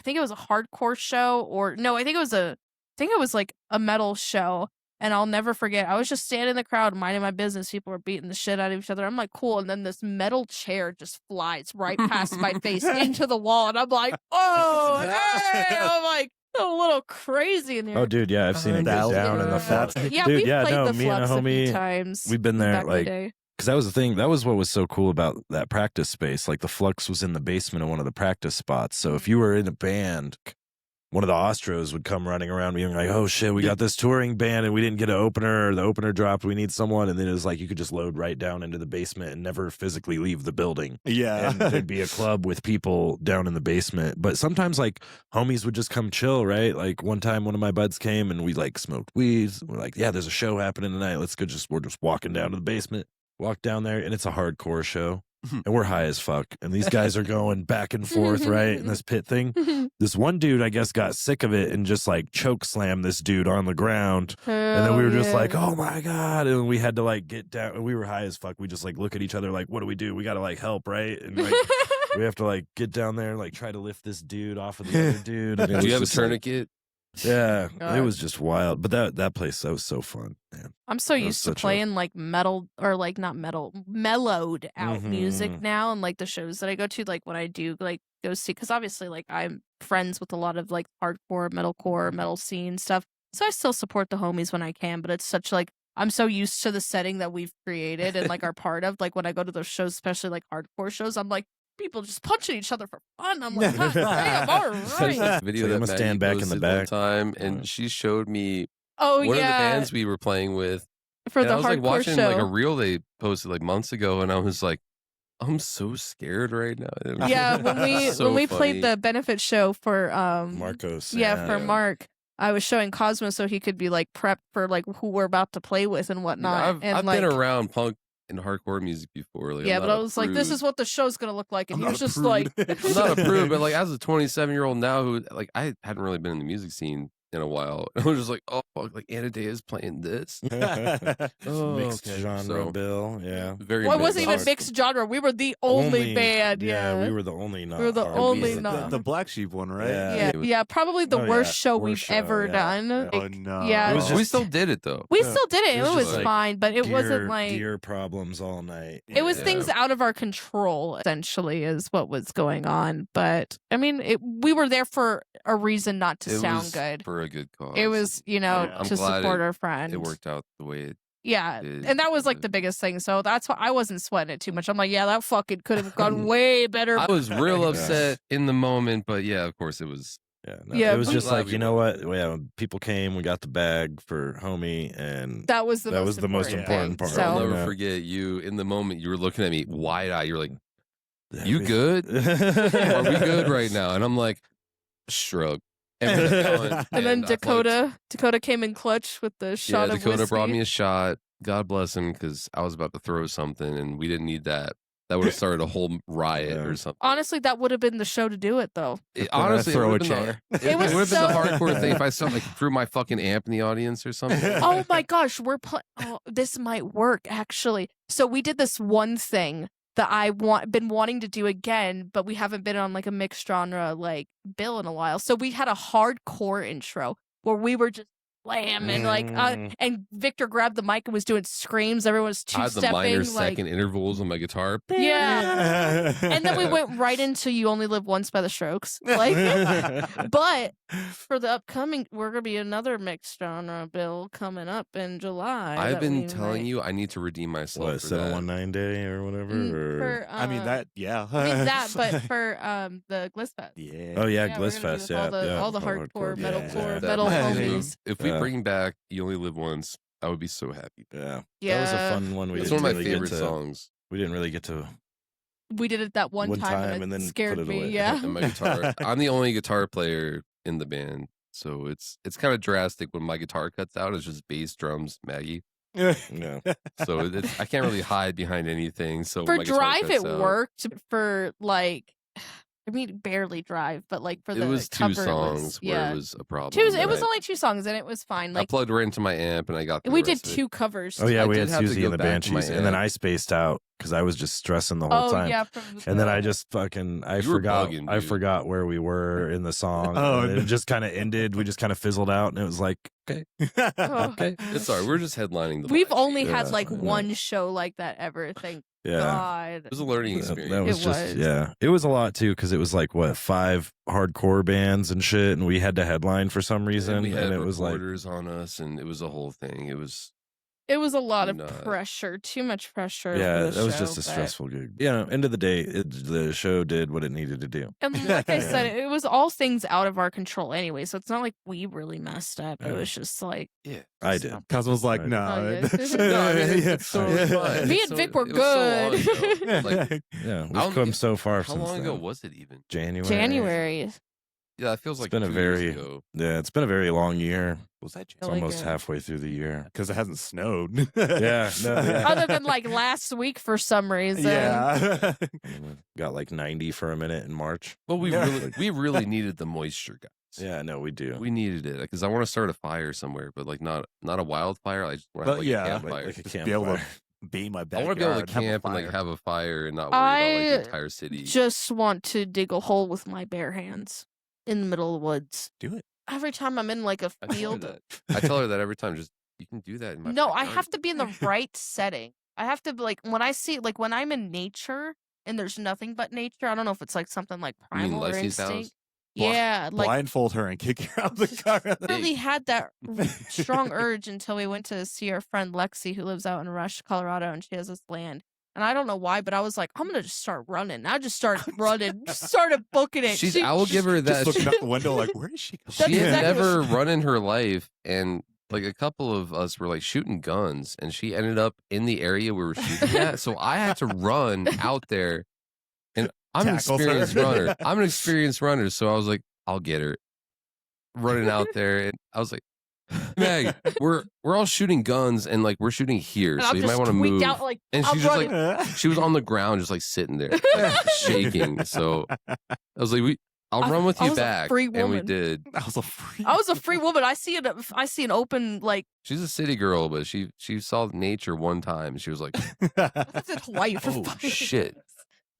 think it was a hardcore show or no, I think it was like a metal show. And I'll never forget. I was just standing in the crowd, minding my business. People were beating the shit out of each other. I'm like, cool. And then this metal chair just flies right past my face into the wall. And I'm like, oh, hey! I'm like, a little crazy in here. Oh, dude, yeah, I've seen it go down in the Flux. Yeah, Dude, we've yeah, played no, the me and a Flux a few homie, times. we've been there, back in the like, day. because that was the thing. That was what was so cool about that practice space. Like the Flux was in the basement of one of the practice spots. So if you were in a band, one of the Ostros would come running around being like, "Oh shit, we got this touring band and we didn't get an opener, or the opener dropped. We need someone." And then it was like you could just load right down into the basement and never physically leave the building. Yeah. And there'd be a club with people down in the basement. But sometimes like homies would just come chill, right? Like one time one of my buds came and we like smoked weeds. We're like, "Yeah, there's a show happening tonight. Let's go." We're just walking down to the basement, walk down there, and it's a hardcore show. And we're high as fuck. And these guys are going back and forth, right? In this pit thing. This one dude, I guess, got sick of it and just like choke slammed this dude on the ground. And then we were just like, "Oh my God." And we had to like get down. And we were high as fuck. We just like look at each other like, "What do? We got to like help, right?" And like, we have to like get down there and like try to lift this dude off of the other dude. And it Do was you have a just, like, tourniquet? yeah, God. it was just wild. But that place, that was so fun, man. I'm so That was used to such a- playing like metal or like not metal, mellowed out music Mhm. now, and like the shows that I go to, like when I do like go see, because obviously like I'm friends with a lot of like hardcore, metalcore, metal scene stuff, so I still support the homies when I can. But it's such like I'm so used to the setting that we've created and like are part of. Like when I go to those shows, especially like hardcore shows, I'm like people just punching each other for fun. I'm like, God damn, all There's right. a video So you that must Maggie stand back in the posted one back. time, and she showed me Oh one of the yeah, bands we were playing with. for And the I was like hardcore watching show. like a reel they posted like months ago, and I was like, I'm so scared right now. It was Yeah, when we so when we funny. played the benefit show for Marcos. for Mark, I was showing Cosmo so he could be like prepped for like who we're about to play with and You know, whatnot. I've like, been around punk and hardcore music before. Like, yeah, I'm but not I a was like, this prude. is what the show's gonna look like, and I'm he was not a just like, prude. I'm not a prude, but like as a 27-year-old now who like I hadn't really been in the music scene in a while. I was just like, oh, fuck, like Anaideia is playing this. Oh, Mixed okay. genre, So, Bill. Yeah. very well, it mixed. wasn't even hard. mixed genre. We were the only band. Yeah, we were the only not. We were the hard only music not- band. the Black Sheep one, right? Yeah. yeah, probably the Oh, worst yeah, show worst we've show, ever yeah. done. Yeah. Oh Like, no. yeah, It was we just- still did it though. we Yeah. still did it. It It was was just like fine, but it wasn't like gear problems all night. it was Yeah. things out of our control. Essentially, is what was going on. But I mean, we were there for a reason, not to It sound was good. for a good cause. It was, I'm to glad support our friends. It worked out the way it Yeah, did. and that was like the biggest thing. So that's why I wasn't sweating it too much. I'm like, yeah, that fucking could have gone way better. I was real Yeah. upset in the moment, but yeah, of course it was. Yeah, no, Yeah, it was but- just Glad like, we you know went. what? Yeah, people came, we got the bag for homie, and That was the that most was the most important important thing. part. I'll So never Yeah. forget you in the moment. You were looking at me wide eyed. You're like, Yeah, "You we- good? Are we good right now?" And I'm like, shrug. And, we're going. and then I fucked. Dakota came in clutch with the shot Yeah, of Dakota whiskey. brought me a shot. God bless him, because I was about to throw something, and we didn't need that. That would have started a whole riot Yeah. or something. Honestly, that would have been the show to do it, though. Honestly, throw it a would have chair. been, It was it would have been the so- hardcore thing if I like threw my fucking amp in the audience or something. Oh my gosh, we're oh, this might work actually. So we did this one thing that been wanting to do again, but we haven't been on like a mixed genre like bill in a while. So we had a hardcore intro where we were just slamming and Victor grabbed the mic and was doing screams. Everyone was two-stepping. I had the minor second intervals on my guitar. Yeah. And then we went right into You Only Live Once by the Strokes. But for the upcoming, we're going to be another mixed genre bill coming up in July. I've been telling you I need to redeem myself. What, 719 Day or whatever? I mean, that, yeah. I mean that, but for the Glissfest. Yeah. Oh, yeah, Glissfest, all the hardcore, metalcore, metal homies. If we bring back You Only Live Once, I would be so happy. Yeah. That was a fun one. It's one of my favorite songs. We didn't really get to. We did it that one time and then scared me. Yeah. And my guitar. I'm the only guitar player in the band, so it's kind of drastic when my guitar cuts out. It's just bass, drums, Maggie. Yeah. So I can't really hide behind anything. So for Drive, it worked. For like. I mean, barely Drive, but like for the it was cover, two songs where it was a problem. It was only 2 songs, and it was fine. Like I plugged right into my amp, and I got. We did 2 covers. Oh yeah, we had Susie and the Banshees, and then I spaced out because I was just stressing the whole time. Yeah, and then I just I forgot where we were in the song. And it just kind of ended. We just kind of fizzled out, and it was like, okay, okay, it's alright. We're just headlining. We've only had like one show like that ever. Thank God. It was a learning experience. That was it was a lot too because it was like 5 hardcore bands and shit, and we had to headline for some reason, and we had it was like recorders on us, and it was a whole thing. It was a lot of pressure, too much pressure. Yeah, that was just a stressful gig. Yeah, end of the day, the show did what it needed to do. And like I said, it was all things out of our control anyway, so it's not like we really messed up. It was just like... Yeah, I did. Cosmo's like, no. It's totally fine. Me and Vic were good. So we've come so far since How long ago was it even? January. Yeah, it feels like it's been a very long year. Was that it's almost halfway through the year because it hasn't snowed. Other than like last week for some reason. Yeah, got like 90 for a minute in March. Well, we really needed the moisture, guys. Yeah, no, we do. We needed it because I want to start a fire somewhere, but like not a wildfire. I just want to have a campfire. Like a campfire. Be my backyard. I want to be able to camp and like have a fire and not worry about like the entire city. Just want to dig a hole with my bare hands in the middle of the woods. Do it. Every time I'm in like a field. I tell her that every time. Just you can do that in my backyard. I have to be in the right setting. I have to be like when I'm in nature and there's nothing but nature. I don't know if it's like something like primal or instinct. Yeah, like blindfold her and kick her out of the car. I really had that strong urge until we went to see our friend Lexi, who lives out in Rush, Colorado, and she has this land. And I don't know why, but I was like, I'm gonna just start running. I just started running, started booking it. I will give her that. Just looking out the window, like, where is she going? She had never run in her life, and like a couple of us were like shooting guns, and she ended up in the area we were shooting at. So I had to run out there, and I'm an experienced runner. So I was like, I'll get her running out there, and I was like, Meg, we're all shooting guns and like we're shooting here, so you might want to move. Out, like, and she's just like, she was on the ground, just like sitting there, like, shaking. So I was like, I'll run with you back, and we did. I was a free woman. I see an open like. She's a city girl, but she saw nature one time, and she was like, "That's his wife." Oh shit.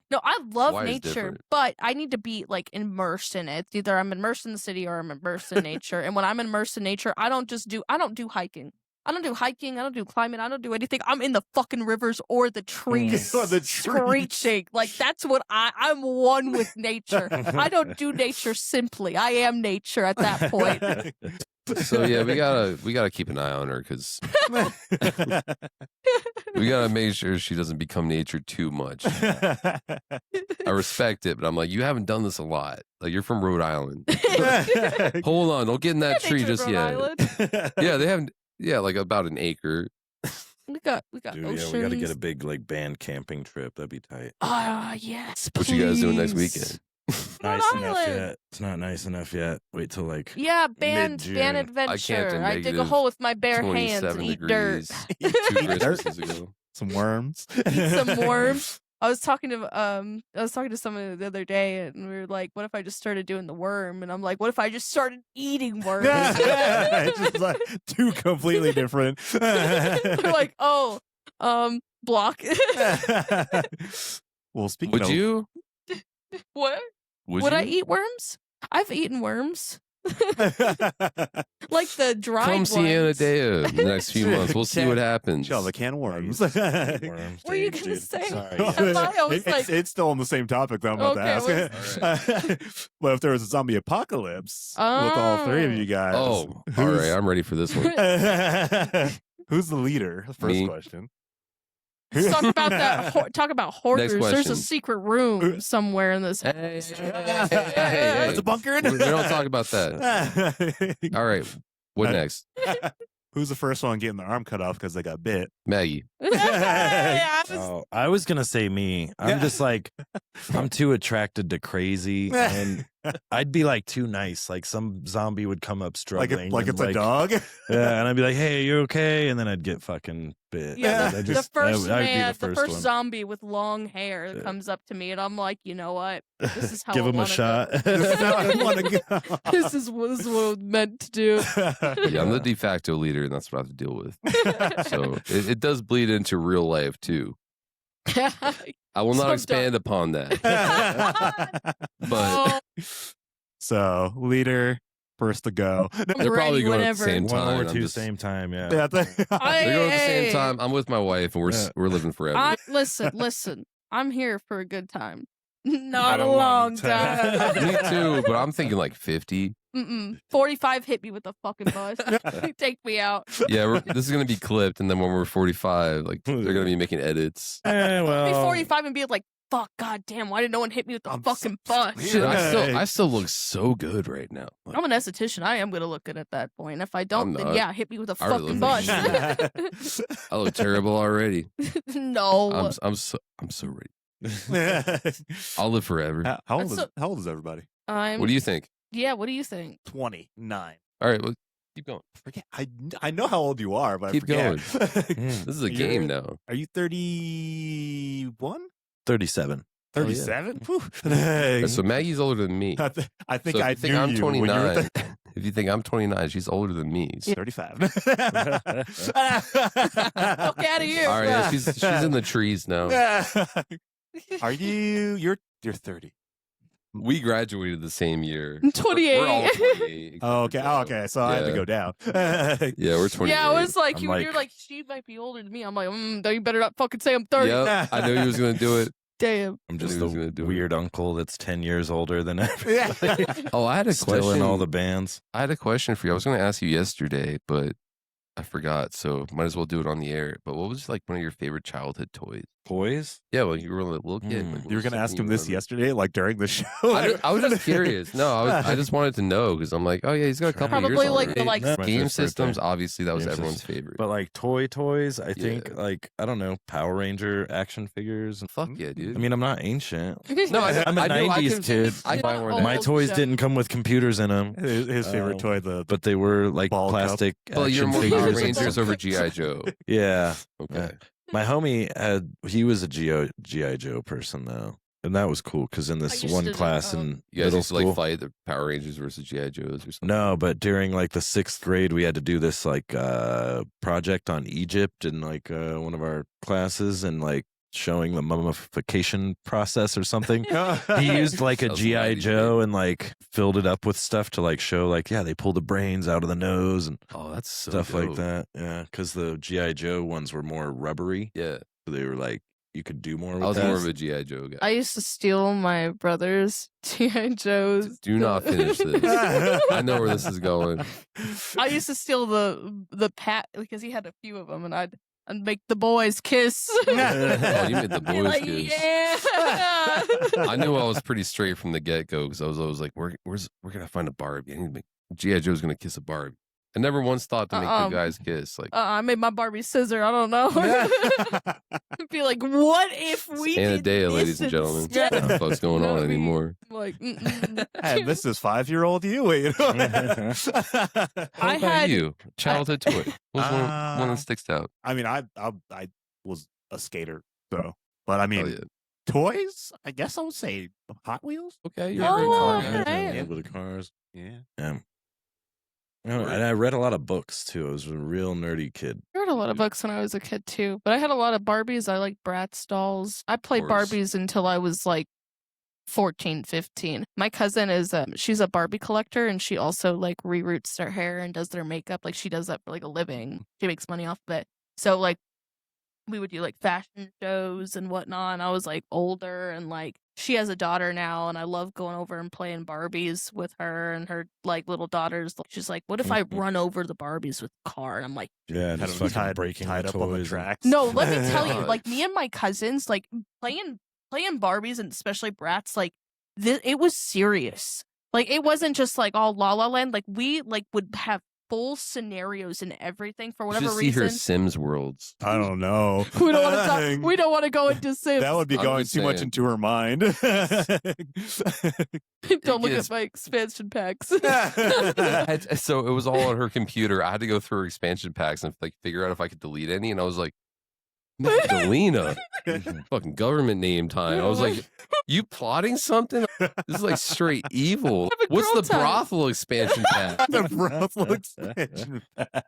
No, I love nature, but I need to be like immersed in it. It's either I'm immersed in the city or I'm immersed in nature. And when I'm immersed in nature, I don't do hiking. I don't do hiking. I don't do climbing. I don't do anything. I'm in the fucking rivers or the trees, screeching. Like that's what I'm one with nature. I don't do nature simply. I am nature at that point. So yeah, we gotta keep an eye on her because we gotta make sure she doesn't become nature too much. I respect it, but I'm like, you haven't done this a lot. Like you're from Rhode Island. Hold on, don't get in that tree just yet. Yeah, they haven't. Yeah, like about an acre. We got Dude, yeah, we gotta get a big like band camping trip. That'd be tight. Yes. What you guys doing next weekend? Nice enough yet. It's not nice enough yet. Wait till like band adventure. I dig a hole with my bare hands and eat dirt. Some worms. Eat some worms. I was talking to someone the other day, and we were like, "What if I just started doing the worm?" And I'm like, "What if I just started eating worms?" It's just like 2 completely different. We're like, block. Well, speaking Would of, you? What? Would I eat worms? I've eaten worms. Like the dried Come ones. see Anaideia in the next few months. We'll see what happens. Chill, the can of worms. Worms, What are you dude, gonna say? Sorry. I was like- it's still on the same topic that I'm about to ask. But if there was a zombie apocalypse with all three of you guys, Oh, all right. I'm ready for this one. who's the leader? First Me. question. Let's talk about that. Talk about hoarders. There's question. a secret room somewhere in this. Hey, That's a bunker. We don't talk about that. All right. What next? Who's the first one getting their arm cut off because they got bit? Maggie. Oh, I was gonna say me. I'm just like, I'm too attracted to crazy, and I'd be like too nice. Like some zombie would come up struggling, Like and, it's a dog. Yeah, and I'd be like, "Hey, you okay?" And then I'd get fucking bit. Yeah, I the just- first I would be man, the first one. zombie with long hair that comes up to me, and I'm like, you know what? This is how Give I him a wanna shot. go. This is how I want to go. This is what I'm meant to do. Yeah, I'm the de facto leader, and that's what I have to deal with. So it does bleed into real life, too. I will not expand upon that. But So leader first to go. they're probably going at the same One time. or I'm two, just- same time. Yeah. Yeah, They're going at the same Hey. time. I'm with my wife, and we're living forever. Listen. I'm here for a good time, not a long time. Me too, but I'm thinking like 50. 45 hit me with the fucking bus. Take me out. Yeah, this is gonna be clipped, and then when we're 45, like they're gonna be making edits. I'll be 45 and be like, fuck, goddamn, why did no one hit me with the fucking bus? Shit, I still look so good right now. Like, I'm an esthetician. I am gonna look good at that point. If I don't, then yeah, hit me with a I really fucking look bus. I look terrible already. No. I'm so ready. I'll live forever. How old is everybody? What do you think? Yeah, what do you think? 29. All right, well, keep going. Forget. I know how old you are, but Keep I going. forget. This is a game now. Are you 31? 37. 37? So Maggie's older than me. I think So I if you think knew I'm you when you were 29. If you think I'm 29, she's older than me. So. 35. Fuck out of here. All right, yeah, she's in the trees now. Are you? You're 30. We graduated the same year. I'm 28. We're all 28. Oh, okay. Oh, okay. So I had to go down. Yeah, we're 28. Yeah, I was like, I'm you're like, she might be older than me. I'm like, you better not fucking say I'm 30. Yep, I knew he was going to do it. Damn. I'm just I knew he was the gonna do it. weird uncle that's 10 years older than everybody. Oh, I had a Still question. in all the bands. I had a question for you. I was going to ask you yesterday, but I forgot. So might as well do it on the air. But what was like one of your favorite childhood toys? Toys? Yeah, well, you were a little kid. Like, what You were was going to ask something him you this remember? yesterday, like during the show. I was just curious. No, I just wanted to know because I'm like, oh yeah, he's got a couple Probably years like on the, it. like, No, my game first systems. birthday. Obviously, that was Game everyone's system. favorite. But like toys, I think Yeah. like, I don't know, Power Ranger action figures. Fuck yeah, dude. I mean, I'm not ancient. no, I'm a I do, 90s kid. I buy more Oh, than My that. old toys shit. didn't come with computers in them, His favorite toy, but they were like Ball cup. plastic Well, you're action more Power figures. and Rangers stuff. over GI Joe. Yeah. Okay. My homie he was a G.I. Joe person though. And that was cool because in this used one to- class oh. in You guys middle used to school. like fight the Power Rangers versus GI Joes or something. No, but during like the 6th grade, we had to do this like project on Egypt in like one of our classes and like showing the mummification process or something. He used like a That was GI 90s, Joe man. and like filled it up with stuff to like show like, yeah, they pull the brains out of the nose and Oh, that's so stuff like dope. that. Yeah, because the GI Joe ones were more rubbery. Yeah, So they were like you could do more with I was that. more of a GI Joe guy. I used to steal my brother's G.I. Joes. Do not finish this. I know where this is going. I used to steal the pat because he had a few of them, and I'd make the boys kiss. Oh, you made the Be boys like, kiss. yeah. I knew I was pretty straight from the get go because I was always like, we're gonna find a Barbie. I need to make GI Joe's gonna kiss a Barbie. I never once thought to make the guys kiss. Like I made my Barbie scissor. I don't know. Be like, what if we did Anaideia, this ladies and gentlemen. instead? Not the fuck's going on No, anymore. Like, And this is 5-year-old you. Wait. How I about had- you? Childhood toy. What was one that sticks out? I mean, I was a skater, so. But I mean, Oh, yeah. toys. I guess I would say Hot Wheels. Okay, you're Oh, a great car okay. guy. Yeah, with the cars. Yeah. Yeah. And I read a lot of books too. I was a real nerdy kid. I read a lot of books when I was a kid too, but I had a lot of Barbies. I like Bratz dolls. I played Barbies until I was like 14, 15. My cousin is she's a Barbie collector, and she also like reroutes their hair and does their makeup. Like she does that for like a living. She makes money off of it. So like we would do like fashion shows and whatnot. And I was like older, and like she has a daughter now, and I love going over and playing Barbies with her and her like little daughters. She's like, "What if I run over the Barbies with a car?" And I'm like, "Yeah, just fucking breaking tied up on the tracks." No, let me tell you, like me and my cousins, like playing Barbies and especially Bratz, like it was serious. Like it wasn't just like all La La Land. Like we like would have full scenarios and everything for whatever reason. See her Sims worlds. I don't know. We don't want to talk. We don't want to go into Sims. That would be going too much into her mind. Don't look at my expansion packs. So it was all on her computer. I had to go through her expansion packs and like figure out if I could delete any. And I was like, Magdalena, fucking government name time. I was like, you plotting something? This is like straight evil. What's the brothel expansion pack? The brothel expansion pack.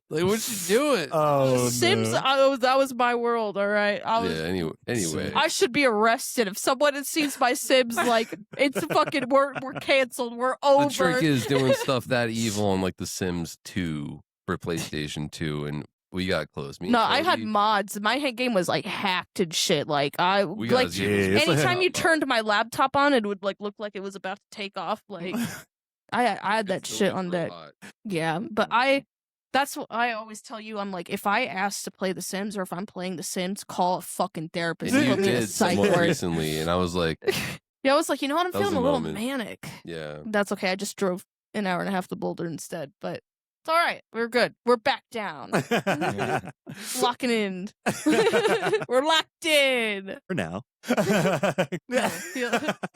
Like, what you doing? Oh, Sims. no. That was my world. All right. Anyway, I should be arrested if someone sees my Sims. Like it's fucking. We're canceled. We're over. The trick is doing stuff that evil on like The Sims 2 for PlayStation 2, and we got close. I had mods. My game was like hacked and shit. Like anytime you turned my laptop on, it would like look like it was about to take off. Like I had that shit on deck. Yeah, but that's what I always tell you. I'm like, if I ask to play The Sims or if I'm playing The Sims, call a fucking therapist. And you did somewhat recently, and I was like, yeah, I was like, you know what? I'm feeling a little manic. Yeah, that's okay. I just drove an hour and a half to Boulder instead, but. It's all right. We're good. We're back down. Locking in. We're locked in. For now. Yeah,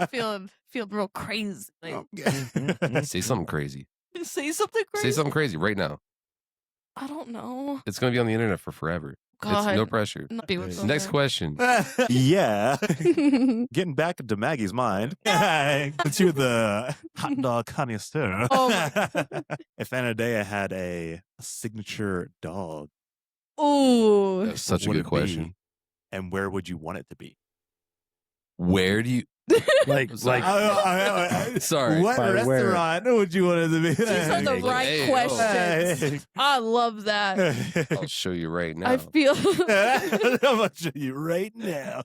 feeling real crazy. Like, say something crazy. Say something crazy. Say something crazy right now. I don't know. It's going to be on the internet for forever. God. It's no pressure. Next question. Yeah. Getting back into Maggie's mind. To the hot dog connoisseur. Oh if Anaideia had a signature dog. Ooh. That's such a good question. And where would you want it to be? Where do you... sorry. What restaurant would you want it to be? These are the right questions. I love that. I'll show you right now. I feel. I'm gonna show you right now.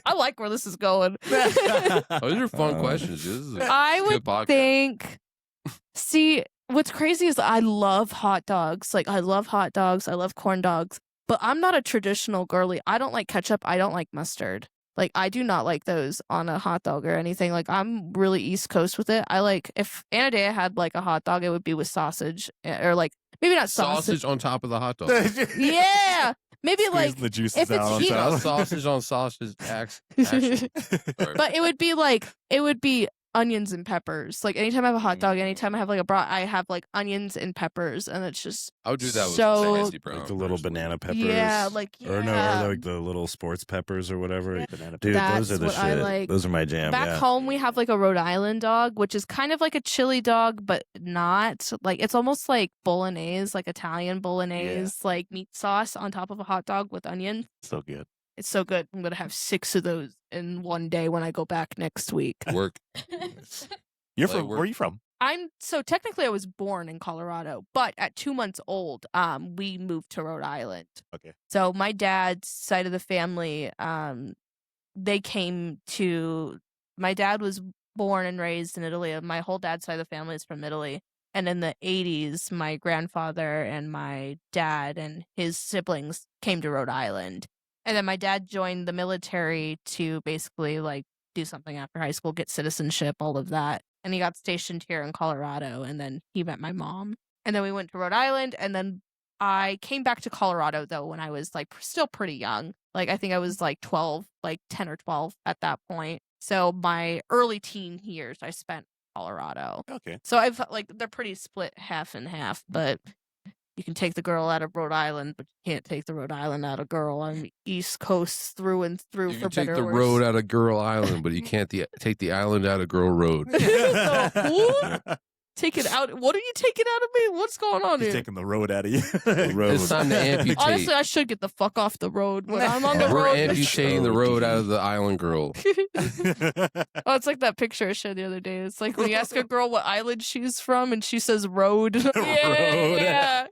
I like where this is going. Those are fun questions. This is I would think. See, what's crazy is I love hot dogs. Like I love hot dogs. I love corn dogs. But I'm not a traditional girly. I don't like ketchup. I don't like mustard. Like, I do not like those on a hot dog or anything. Like, I'm really East Coast with it. I like, if Anaideia had, like, a hot dog, it would be with sausage. Or, like, maybe not sausage. Sausage on top of the hot dog. Yeah. Maybe, like, the juices if out it's on top. Sausage on sausage. Actually. But it would be, like, onions and peppers. Like anytime I have a hot dog, anytime I have like a brat, I have like onions and peppers, and it's just I would do that with like the little banana peppers. Yeah, or like the little sports peppers or whatever. Yeah. Banana Dude, those are the shit. I like. Those are my jam. Back home, we have like a Rhode Island dog, which is kind of like a chili dog, but not like it's almost like bolognese, like Italian bolognese, like meat sauce on top of a hot dog with onions. So good. It's so good. I'm gonna have 6 of those in one day when I go back next week. Work. You're from? Where are you from? So technically I was born in Colorado, but at 2 months old, we moved to Rhode Island. Okay. So my dad's side of the family, they came to. My dad was born and raised in Italy. My whole dad's side of the family is from Italy. And in the 80s, my grandfather and my dad and his siblings came to Rhode Island. And then my dad joined the military to basically like do something after high school, get citizenship, all of that. And he got stationed here in Colorado. And then he met my mom. And then we went to Rhode Island. And then I came back to Colorado, though, when I was like still pretty young. Like I think I was like 12, like 10 or 12 at that point. So my early teen years I spent in Colorado. Okay. So I've like they're pretty split half and half, but you can take the girl out of Rhode Island, but you can't take the Rhode Island out of girl. I'm East Coast through and through. You for can take the better or road worse. out of Girl Island, but you can't take the island out of Girl Road. Taking out? What are you taking out of me? What's going on He's here? taking the road out of you. It's time to amputate. Honestly, I should get the fuck off the road when I'm on the We're road. amputating the road out of the island girl. Oh, it's like that picture I showed the other day. It's like when you ask a girl what island she's from and she says road. Yeah.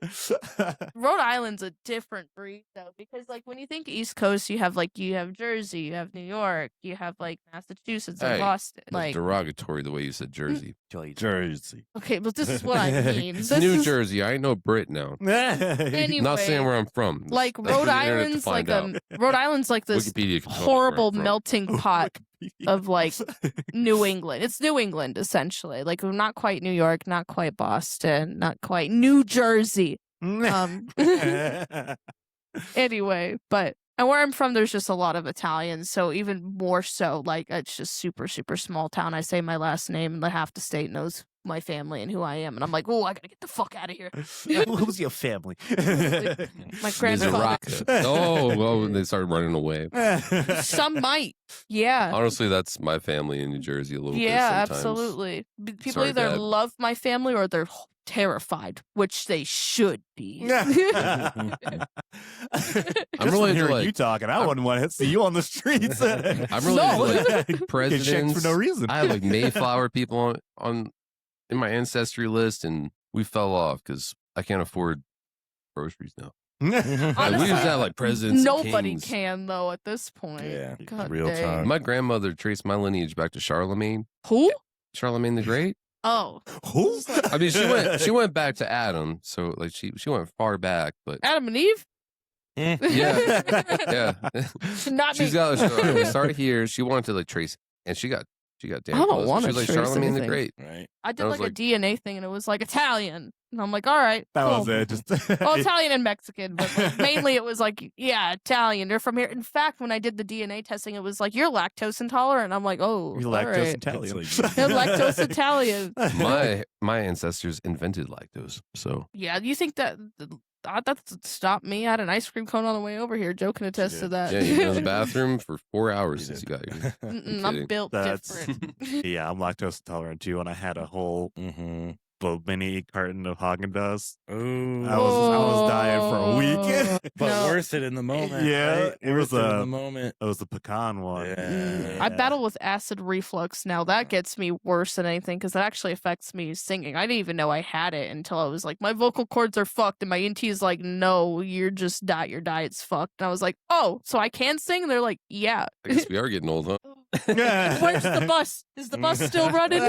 Rhode Island's a different breed though, because like when you think East Coast, you have Jersey, you have New York, you have like Massachusetts and Boston. That's Like derogatory the way you said Jersey. Jersey. okay, but this is what I mean. It's This New is, Jersey. I know Brit now. anyway, Not saying where I'm from. like That's for Rhode the internet to Island's find like out. Rhode Island's like this Wikipedia can tell me where horrible I'm from. melting pot of like New England. It's New England essentially. Like not quite New York, not quite Boston, not quite New Jersey. Anyway, but and where I'm from, there's just a lot of Italians, so even more so, like it's just super, super small town. I say my last name, and half the state knows my family and who I am, and I'm like, oh, I gotta get the fuck out of here. Who's your family? My grandfather. Oh, well, they started running away. Some might, yeah. Honestly, that's my family in New Jersey a little bit. Yeah, Sometimes. absolutely. People Sorry, either Dad. love my family or they're terrified, which they should be. I'm really hearing you talking. I wouldn't want to see you on the streets. I'm really No. like Get presidents checked for no reason. I have like Mayflower people on in my ancestry list, and we fell off because I can't afford groceries now. Like, we Honestly, used to have like presidents. and Nobody kings. can though at this point. Yeah, God real dang. talk. My grandmother traced my lineage back to Charlemagne. Who? Charlemagne the Great. Oh, Who? I mean, she went back to Adam, so like she went far back, but Adam and Eve? yeah, yeah. Not me. She's got. We started here. She wanted to like trace, and she got damn I don't close. wanna She was like trace Charlemagne the anything. Great. Right. I did I was like a DNA thing and it was like Italian. And I'm like, all right. That cool. was it. Just Well, Italian and Mexican, but like, mainly it was like, yeah, Italian. They're from here. In fact, when I did the DNA testing, it was like, you're lactose intolerant. I'm like, oh, You're all lactose right. Italian. You're lactose Italian. My ancestors invented lactose, so Yeah, you think that stopped me? I had an ice cream cone on the way over here. Joe can attest to that. yeah, you've been in the bathroom for 4 hours since you got here. I'm kidding. built That's different. yeah. I'm lactose intolerant too, and I had a whole mini carton of Haagen-Dazs. Ooh. I was dying for a week. But No. worth it in the moment. Yeah, right? it was Worth in a- the moment. It was the pecan one. Yeah. I battle with acid reflux now. That gets me worse than anything because that actually affects me singing. I didn't even know I had it until I was like, my vocal cords are fucked, and my ENT is like, no, you're just your diet's fucked. And I was like, oh, so I can sing? And they're like, yeah. I guess we are getting old, huh? Where's the bus? Is the bus still running?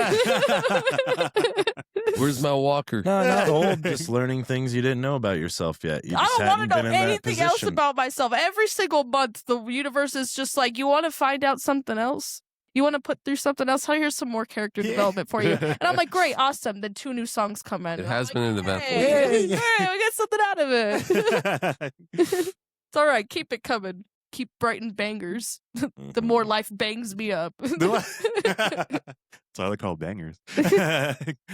Where's my walker? No, not old. Just learning things you didn't know about yourself yet. You I just don't want hadn't to know been in that anything else position. about myself. Every single month, the universe is just like, you want to find out something else? You want to put through something else? Oh, here's some more character development for you. And I'm like, great, awesome. Then 2 new songs come in. It And has I'm been an like, eventful hey, year. hey, we got something out of it. It's all right. Keep it coming. Keep writing bangers. The more life bangs me up. That's why they're called bangers.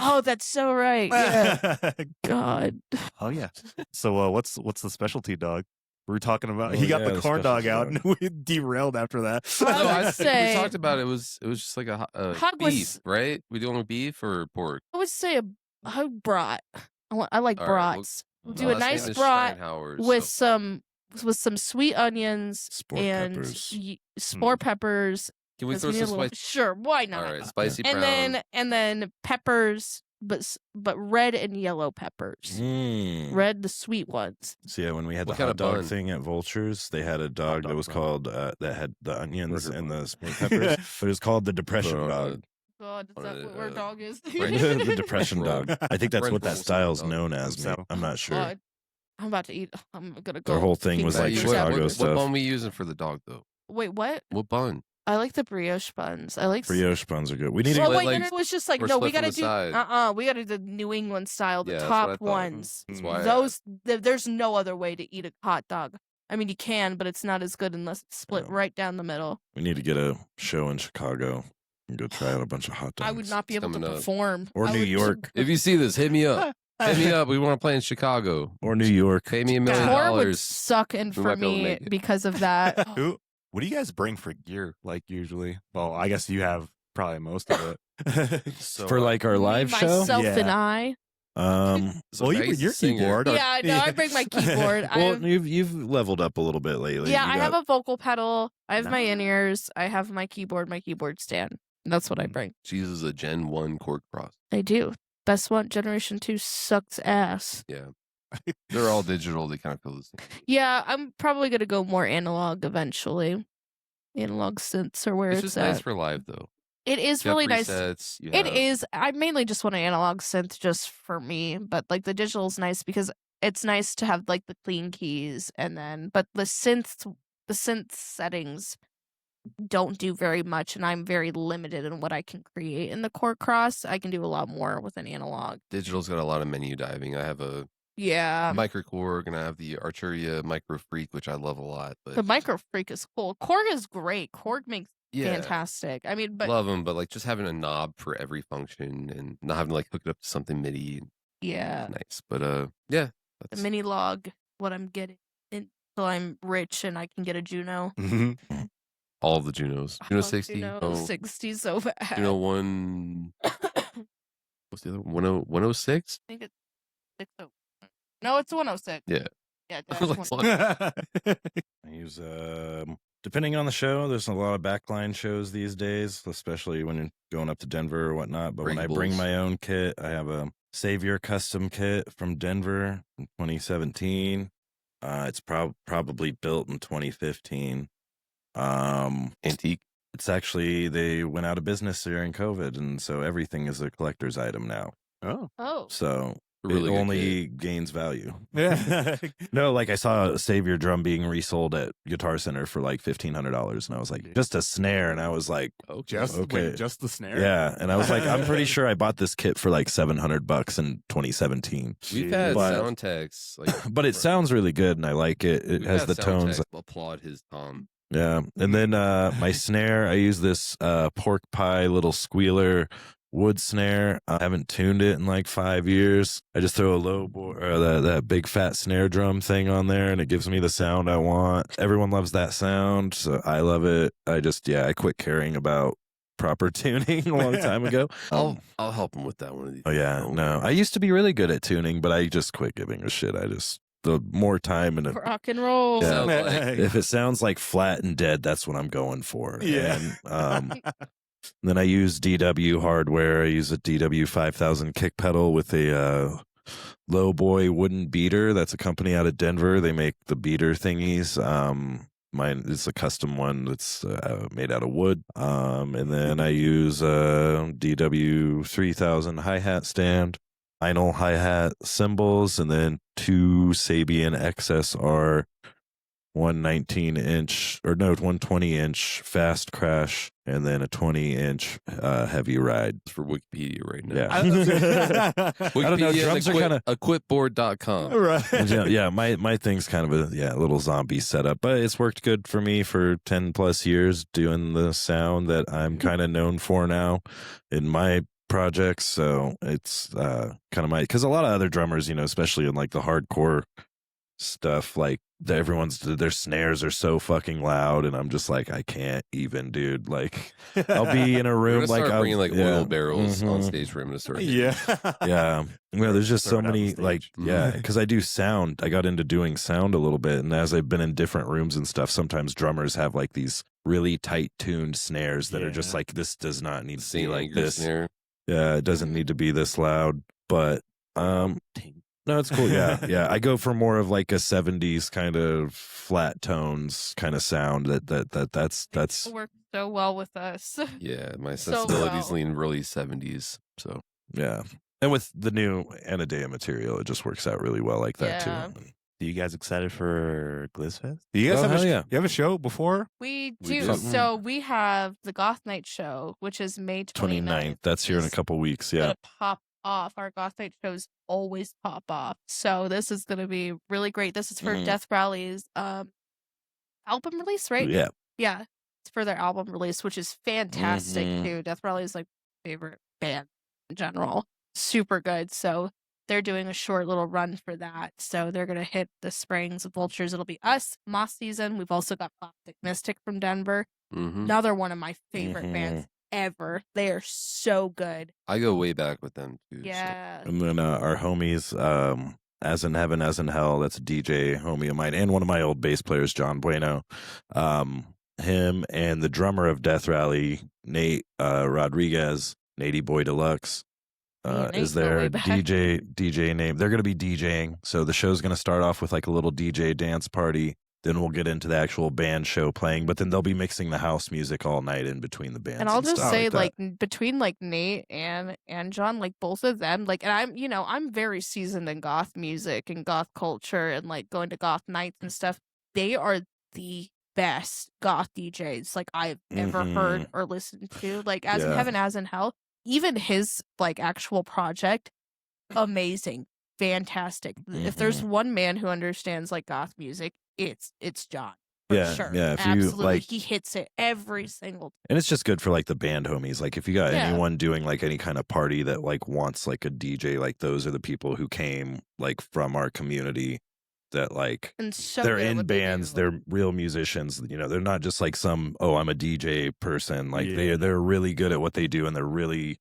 Oh, that's so right. Yeah. God. Oh yeah. So what's the specialty dog? We were talking about. Oh, He got yeah, the the corn dog specialty out, and we derailed after that. I No, would say- we talked about it. It was just like a Hog was- beef, right? We doing beef or pork? I would say a brat. I like All right, well, brats. We'll do a last name nice is brat Steinhauer, with so- some sweet onions Sport and peppers. spore peppers. Can we That's throw me a some little- spice? Sure, why not? All right, spicy and brown. then peppers, but red and yellow peppers. Mm. Red, the sweet ones. So yeah, when we had What the kind hot of dog bun? thing at Vultures, they had a dog that dog was bun. called that had the onions Burger and bun. the spring peppers, but it was called the depression Put on dog. God, is that what our dog is? right. The depression Roll. dog. I think that's Red what that Bull's style's dog. known as. So- I'm not sure. God, I'm about to eat. I'm gonna go. Their whole thing feed was my like What- ears out. Chicago what, stuff. What bun we using for the dog though? Wait, what? What bun? I like the brioche buns. I like Brioche buns are good. We need to Oh Split wait, like- no, it was just like or no. We split from gotta the do side. we gotta do the New England style, the Yeah, that's what I top thought. ones. That's why I Those there's no other way to eat a hot dog. I mean, you can, but it's not as good unless it's split Yeah. right down the middle. we need to get a show in Chicago and go try out a bunch of hot dogs. I would not be It's able to coming up. perform. Or I New would- York. If you see this, hit me up. Hit me up. We want to play in Chicago. Or New York. Pay me $1 million. Tour would suck in We for might be able to me make it. because of that. Who? What do you guys bring for gear? Like usually? Well, I guess you have probably most of it. So, for like our live show, myself and I. Well, you bring your keyboard. Yeah, no, I bring my keyboard. Well, you've leveled up a little bit lately. Yeah, I have a vocal pedal. I have my in-ears. I have my keyboard stand. That's what I bring. She uses a Gen 1 chord cross. I do. Best one, Generation 2 sucks ass. Yeah. They're all digital. They kind of feel the same. Yeah, I'm probably going to go more analog eventually. Analog synths are where it's just nice for live, though. It is really nice. It is. I mainly just want an analog synth just for me, but like the digital is nice because it's nice to have like the clean keys but the synth settings don't do very much, and I'm very limited in what I can create in the chord cross. I can do a lot more with an analog. Digital's got a lot of menu diving. I have a Microkorg, and I have the Arturia Micro Freak, which I love a lot. But the Micro Freak is cool. Korg is great. Korg makes fantastic. I mean, but love them, but like just having a knob for every function and not having to like hook it up to something MIDI. Yeah, nice. But yeah, the mini log. What I'm getting until I'm rich and I can get a Juno. All of the Junos. Juno 60. Juno 60 so bad. Juno 1. What's the other one? 106? I think it's 60. No, it's 106. Yeah. Yeah. I use depending on the show, there's a lot of backline shows these days, especially when you're going up to Denver or whatnot. But when I bring my own kit, I have a Savior custom kit from Denver in 2017. It's probably built in 2015. Antique. It's actually, they went out of business during COVID, and so everything is a collector's item now. Oh. So really it only gains value. Yeah. No, like I saw a Savior drum being resold at Guitar Center for like $1,500, and I was like, just a snare, and I was like, just the snare. Yeah, and I was like, I'm pretty sure I bought this kit for like $700 in 2017. We've had sound techs, but it sounds really good, and I like it. It has the tones. Applaud his tom. Yeah, and then my snare, I use this pork pie little squealer wood snare. I haven't tuned it in like 5 years. I just throw a low that big fat snare drum thing on there, and it gives me the sound I want. Everyone loves that sound, so I love it. I quit caring about proper tuning a long time ago. I'll help him with that one of these. Oh yeah, no, I used to be really good at tuning, but I just quit giving a shit. The more time and rock and roll. Yeah. If it sounds like flat and dead, that's what I'm going for. Yeah. And, then I use DW hardware. I use a DW 5000 kick pedal with a low boy wooden beater. That's a company out of Denver. They make the beater thingies. Mine is a custom one that's made out of wood. And then I use a DW 3000 hi-hat stand, vinyl hi-hat cymbals, and then 2 Sabian XSR 120-inch fast crash, and then a 20-inch heavy ride. For Wikipedia right now. Yeah. Wikipedia, I don't know, drums are kind of equipboard.com. Right. Yeah, my thing's kind of a little zombie setup, but it's worked good for me for 10 plus years doing the sound that I'm kind of known for now in my projects. So it's kind of because a lot of other drummers, especially in like the hardcore stuff, like their snares are so fucking loud, and I'm just like, I can't even, dude. Like, I'll be in a room like I'm bringing like oil barrels on stage for him to start. Yeah. There's just so many because I do sound. I got into doing sound a little bit, and as I've been in different rooms and stuff, sometimes drummers have like these really tight tuned snares that are just like, this does not need to be like this. Snare. Yeah, it doesn't need to be this loud, but no, it's cool. Yeah. I go for more of like a 70s kind of flat tones kind of sound. That's it works so well with us. Yeah, my sensibilities lean really 70s. So yeah, and with the new Anaideia material, it just works out really well like that too. Are you guys excited for Glizzfest? Do you guys you have a show before? We do. So we have the Goth Night show, which is May 29th. That's here in a couple weeks. Yeah. Pop off. Our Goth Night shows always pop off. So this is going to be really great. This is for Death Rally's album release, right? Yeah. Yeah. It's for their album release, which is fantastic too. Death Rally is like my favorite band in general. Super good. So they're doing a short little run for that. So they're going to hit the Springs of Vultures. It'll be us, Moss Season. We've also got Plastic Mystic from Denver. Another one of my favorite bands ever. They are so good. I go way back with them too. Yeah. And then our homies, As in Heaven, As in Hell, that's a DJ homie of mine and one of my old bass players, John Bueno. Him and the drummer of Death Rally, Nate Rodriguez, Natey Boy Deluxe, is their DJ name. They're going to be DJing. So the show's going to start off with like a little DJ dance party. Then we'll get into the actual band show playing, but then they'll be mixing the house music all night in between the bands. And I'll just say, like between like Nate and John, like both of them, like, and I'm very seasoned in goth music and goth culture and like going to goth nights and stuff. They are the best goth DJs like I've ever heard or listened to. Like As in Heaven, As in Hell, even his like actual project, amazing, fantastic. If there's one man who understands like goth music, it's John. For sure. Yeah. If absolutely, you like, he hits it every single time. And it's just good for like the band homies. Like if you got anyone doing like any kind of party that like wants like a DJ, like those are the people who came like from our community that like they're in bands, they're real musicians. You know, they're not just like some, oh, I'm a DJ person. Like they're really good at what they do and they're really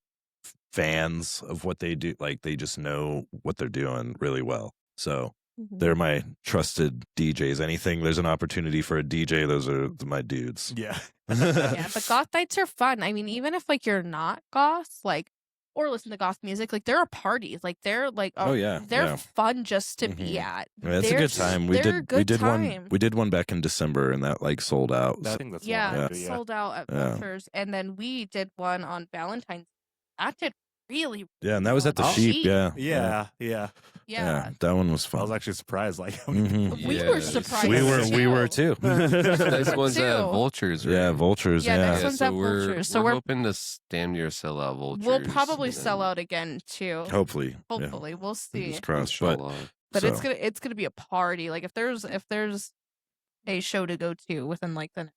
fans of what they do. Like they just know what they're doing really well. So they're my trusted DJs. Anything there's an opportunity for a DJ, those are my dudes. Yeah. Yeah, but goth nights are fun. I mean, even if like you're not goth, like, or listen to goth music, like there are parties, like they're like, they're fun just to be at. Yeah, it's a good time. We did one back in December, and that like sold out. I think that's sold out at Vultures, and then we did one on Valentine's. That did really and that was at the Sheep. Yeah, that one was fun. I was actually surprised. Like we were surprised. We were too. This one's at Vultures, right? Yeah, Vultures. This one's at Vultures. So we're hoping to damn near sell out Vultures. We'll probably sell out again too. Hopefully, we'll see. Fingers crossed. But it's gonna be a party. Like if there's a show to go to within like the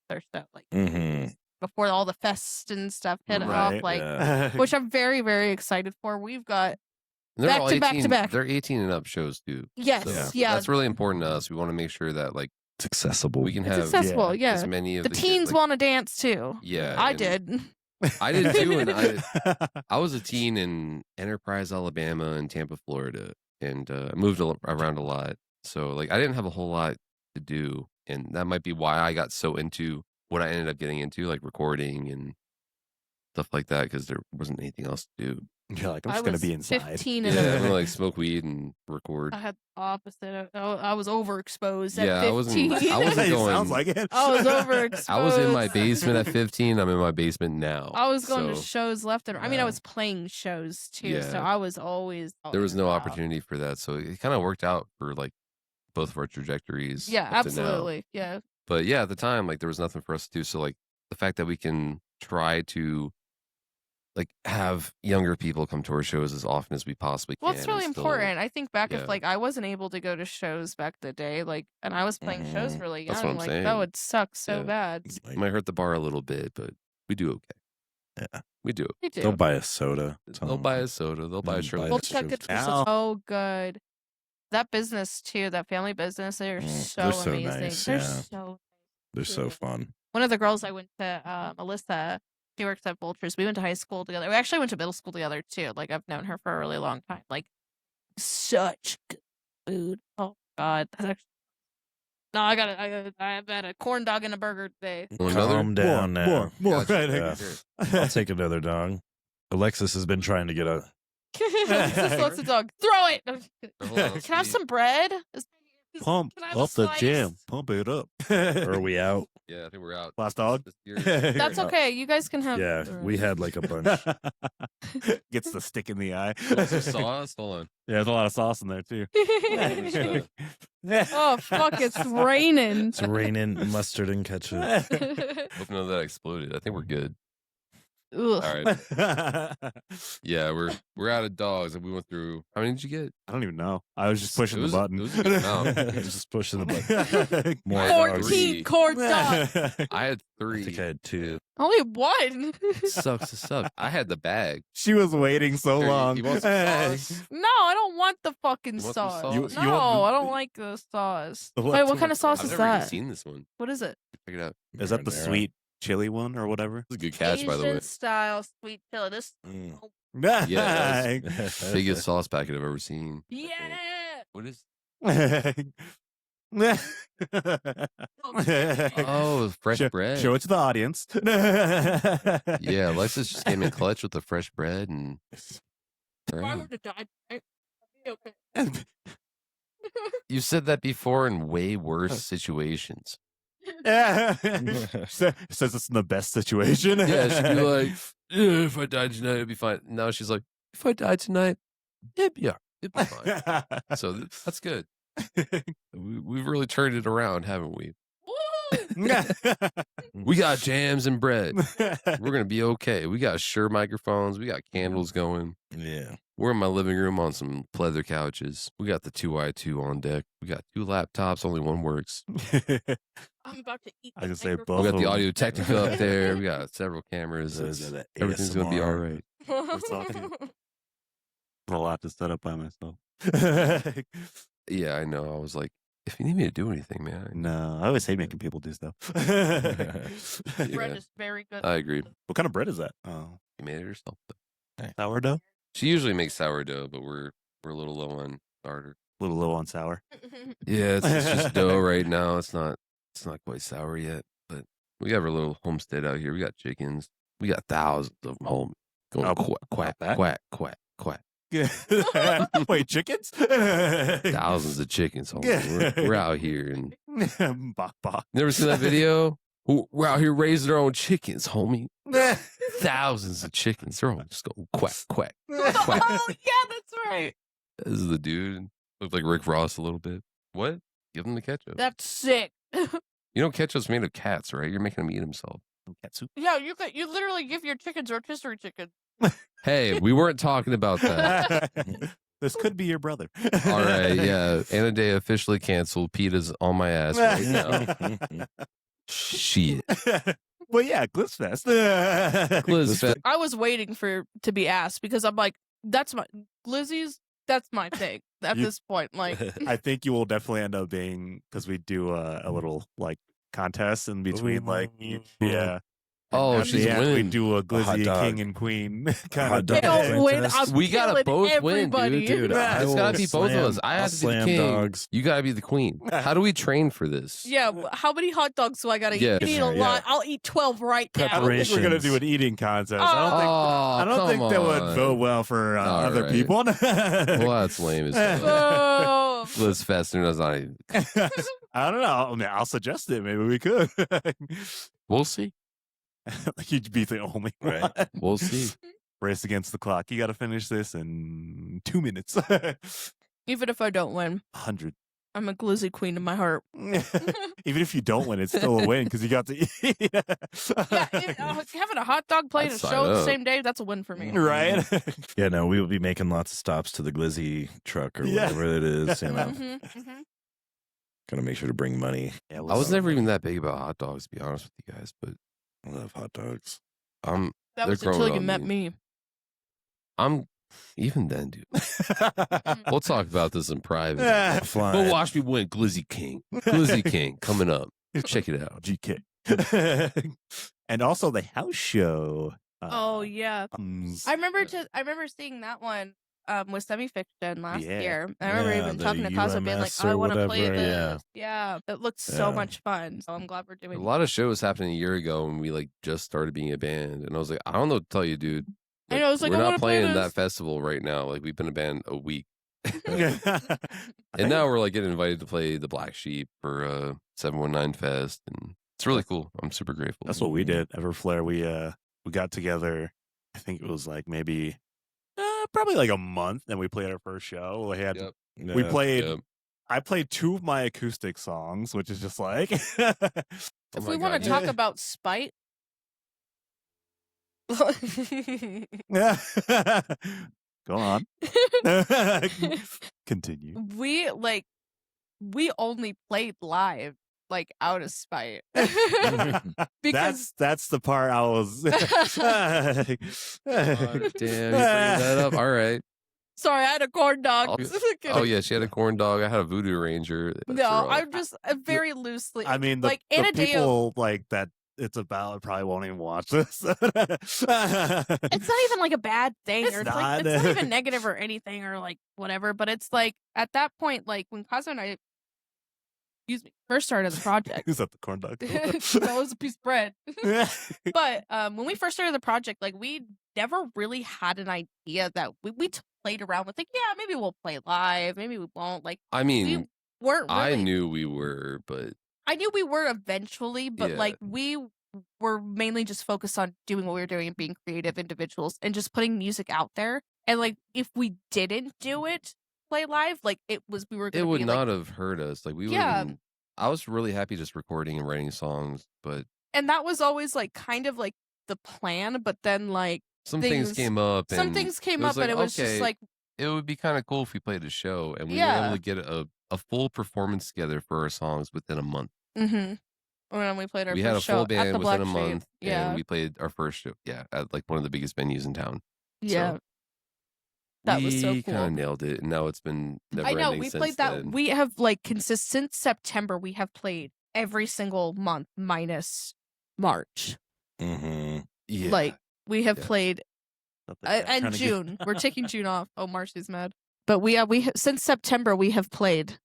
next stuff, like before all the fests and stuff hit off, like which I'm very, very excited for. We've got back to back. They're 18 and up shows too. Yes, so that's really important to us. We want to make sure that like it's accessible. We can have accessible. as many of the teens want to dance too. Yeah, I did. I did too, and I was a teen in Enterprise, Alabama, and Tampa, Florida, and I moved around a lot. So like I didn't have a whole lot to do, and that might be why I got so into what I ended up getting into, like recording and stuff like that, because there wasn't anything else to do. You're like, I'm just going to be inside. 15 and I'm gonna like smoke weed and record. I had the opposite. I was overexposed at 15. I wasn't going. Sounds like it. I was overexposed. I was in my basement at 15. I'm in my basement now. I was going to shows left and I mean, I was playing shows too, so I was always there was no opportunity for that, so it kind of worked out for like both of our trajectories. Yeah, absolutely. Yeah. But yeah, at the time, like there was nothing for us to do. So like the fact that we can try to like have younger people come to our shows as often as we possibly can. Well, it's really important. I think back if like I wasn't able to go to shows back in the day, like, and I was playing shows really young, that's what I'm like saying. that would suck so bad. It might hurt the bar a little bit, but we do okay. Yeah, we do. They'll buy a soda. They'll buy a soda. They'll buy a Shirley. We'll check it. So good. That business too, that family business, they're so amazing. Nice, they're so fun. One of the girls I went to, Alyssa, she works at Vultures. We went to high school together. We actually went to middle school together too. Like I've known her for a really long time. Like such good food. Oh God, that's actually. No, I've had a corn dog and a burger today. Calm down now. More. I'll take another dog. Alexis has been trying to get a. Alexis wants a dog. Throw it. Can I have some bread? Pump up the jam. Pump it up. Are we out? Yeah, I think we're out. Last dog? That's okay. You guys can have. Yeah, we had like a bunch. Gets the stick in the eye. Sauce? Hold on. Yeah, there's a lot of sauce in there too. Oh, fuck. It's raining. It's raining mustard and ketchup. Hope none of that exploded. I think we're good. Ugh. All right. Yeah, we're out of dogs, and we went through. How many did you get? I don't even know. I was just pushing the button. Just pushing the button. More 14 corn dogs. I had 3. I think I had 2. Only one. Sucks to suck. I had the bag. She was waiting so long. You want some sauce? No, I don't want the fucking sauce. I don't like the sauce. Wait, what kind of sauce is I've that? never seen this one. What is it? Check it out. Is that the sweet chili one or whatever. It's a good catch, by the way. Asian style sweet chili. This. Yeah, that's the biggest sauce packet I've ever seen. Yeah. What is? Oh, fresh bread. Show it to the audience. Yeah, Alexis just came in clutch with the fresh bread and. If I were to die, I'd be okay. You said that before in way worse situations. Says it's in the best situation. Yeah, she'd be like, if I died tonight, it'd be fine. Now she's like, if I died tonight, it'd be fine. So that's good. We've really turned it around, haven't we? We got jams and bread. We're going to be okay. We got Shure microphones. We got candles going. Yeah. We're in my living room on some pleather couches. We got the 2x2 on deck. We got 2 laptops. Only one works. I'm about to eat. I can say microphone. both. We got the Audio Technica up there. We got several cameras. Everything's going to be all right. A lot to set up by myself. Yeah, I know. I was like, if you need me to do anything, man. No, I always hate making people do stuff. Bread is very good. I agree. What kind of bread is that? Oh, You made it herself, though. sourdough. She usually makes sourdough, but we're a little low on starter. A little low on sour. Yeah, it's just dough right now. It's not quite sour yet, but we have our little homestead out here. We got chickens. We got thousands of them home. Going quack, quack, quack, quack. Wait, chickens? Thousands of chickens. We're out here and bok bok. Never seen that video? We're out here raising our own chickens, homie. Thousands of chickens. They're all just going quack, quack, quack. Oh, yeah, that's right. This is the dude. Looked like Rick Ross a little bit. What? Give him the ketchup. That's sick. You know ketchup's made of cats, right? You're making him eat himself. Cat soup. Yeah, you literally give your chickens rotisserie chicken. Hey, we weren't talking about that. This could be your brother. All right, yeah. Anaideia officially canceled. PETA's on my ass right now. Shit. Well, yeah, Glizzfest. Glizzfest. I was waiting to be asked because I'm like, that's my Glizzies. That's my thing at this point. Like, I think you will definitely end up being, because we do a little like contest in between, like, yeah. Oh, she's winning. We do a Glizzy king and queen kind of. They don't win. We gotta both everybody. win, dude. It's gotta be both of us. I have to be the king. Dogs. You gotta be the queen. How do we train for this? Yeah, how many hot dogs do I gotta eat? Yes. You need a lot. I'll eat 12 right now. I don't think we're gonna do an eating contest. I don't think that would vote well for other right. people. Well, that's lame as hell. Oh. Glizzfest, and not even. I don't know. I mean, I'll suggest it. Maybe we could. We'll see. You'd be the only one. We'll see. Race against the clock. You got to finish this in 2 minutes. Even if I don't win, 100. I'm a glizzy queen in my heart. Even if you don't win, it's still a win because you got to eat. Having a hot dog play and a show the same day, that's a win for me. Right? Yeah, no, we will be making lots of stops to the Glizzy truck or whatever it is. You know, gotta make sure to bring money. Yeah, I was never even that big about hot dogs, to be honest with you guys, but I love hot dogs. That was until you met me. I'm even then, dude. We'll talk about this in private. Go watch me win Glizzy King. Glizzy King coming up. Check it out. GK. And also the house show. Oh yeah, I remember seeing that one with Semi-Fiction last year. I remember even talking to Cosmo, being like, I want to play this. Yeah, it looked so much fun. So I'm glad we're doing a lot of shows happened a year ago when we like just started being a band, and I was like, I don't know what to tell you, dude. Like, I know, I was like, we're I not wanna play playing this. that festival right now. Like we've been a band a week. And now we're like getting invited to play the Black Sheep for 719 Fest, and it's really cool. I'm super grateful. That's what we did. Everflare, we got together. I think it was like maybe probably like a month, and we played our first show. We played. I played 2 of my acoustic songs, which is just like. If we want to talk about spite. Go on. Continue. We only played live, like out of spite. Because that's the part I was. Damn, you bring that up. All right. Sorry, I had a corn dog. Oh yeah, she had a corn dog. I had a voodoo ranger. No, I'm just very loosely. I mean, like the Anaideia. people like that it's about, I probably won't even watch this. It's not even like a bad thing, It's or not. it's not even negative or anything, or like whatever. But it's like at that point, like when Cosmo and I, first started the project. Who's at the corn dog? That was a piece of bread. But when we first started the project, like we never really had an idea that we played around with, like, yeah, maybe we'll play live, maybe we won't. Like, I mean, we weren't really, I knew we were, but I knew we were eventually, but Yeah. like we were mainly just focused on doing what we were doing and being creative individuals and just putting music out there. And like if we didn't do it, play live, like we were gonna it would be, not like, have hurt us. Like we Yeah. wouldn't. I was really happy just recording and writing songs, but and that was always like kind of like the plan, but then like some things came up. some and things came it was up, and like, it was okay, just like, it would be kind of cool if we played a show and we were Yeah. able to get a full performance together for our songs within a month. mm-hmm. When we played our We first had a show full at band the within Black a Sheep. month, Yeah. and we played our first show, at like one of the biggest venues in town. Yeah. So That was so we kind cool. of nailed it, and now it's been never I know, ending we since played that. then. We have like since September, we have played every single month minus March. Mm-hmm. Yeah. Like we have Yeah. played and June. We're taking June off. Oh, Marcy's mad. But since September we have played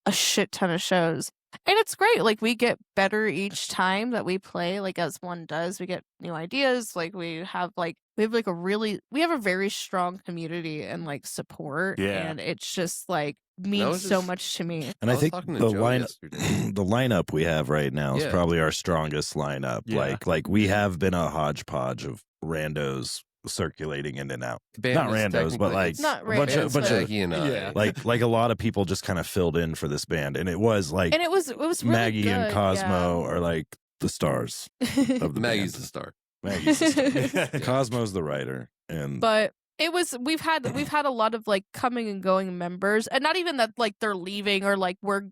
a shit ton of shows. And it's great. Like we get better each time that we play, like as one does. We get new ideas. Like we have a very strong community and like support. Yeah. And it's just like means so much to me. And I I was think talking to the Joe yesterday. the lineup we have right now is Yeah. probably our strongest lineup. Yeah. Like we have been a hodgepodge of randos circulating in and out. Band Not is randos, but technically- like Not a bunch randos, of, bunch but- of Maggie and I. Yeah. like a lot of people just kind of filled in for this band, and it was like And it was really Maggie and good, Cosmo are like the stars of the Maggie's band. the star. Maggie's the star. Cosmo's the writer, and But we've had a lot of like coming and going members, and not even that like they're leaving or like we're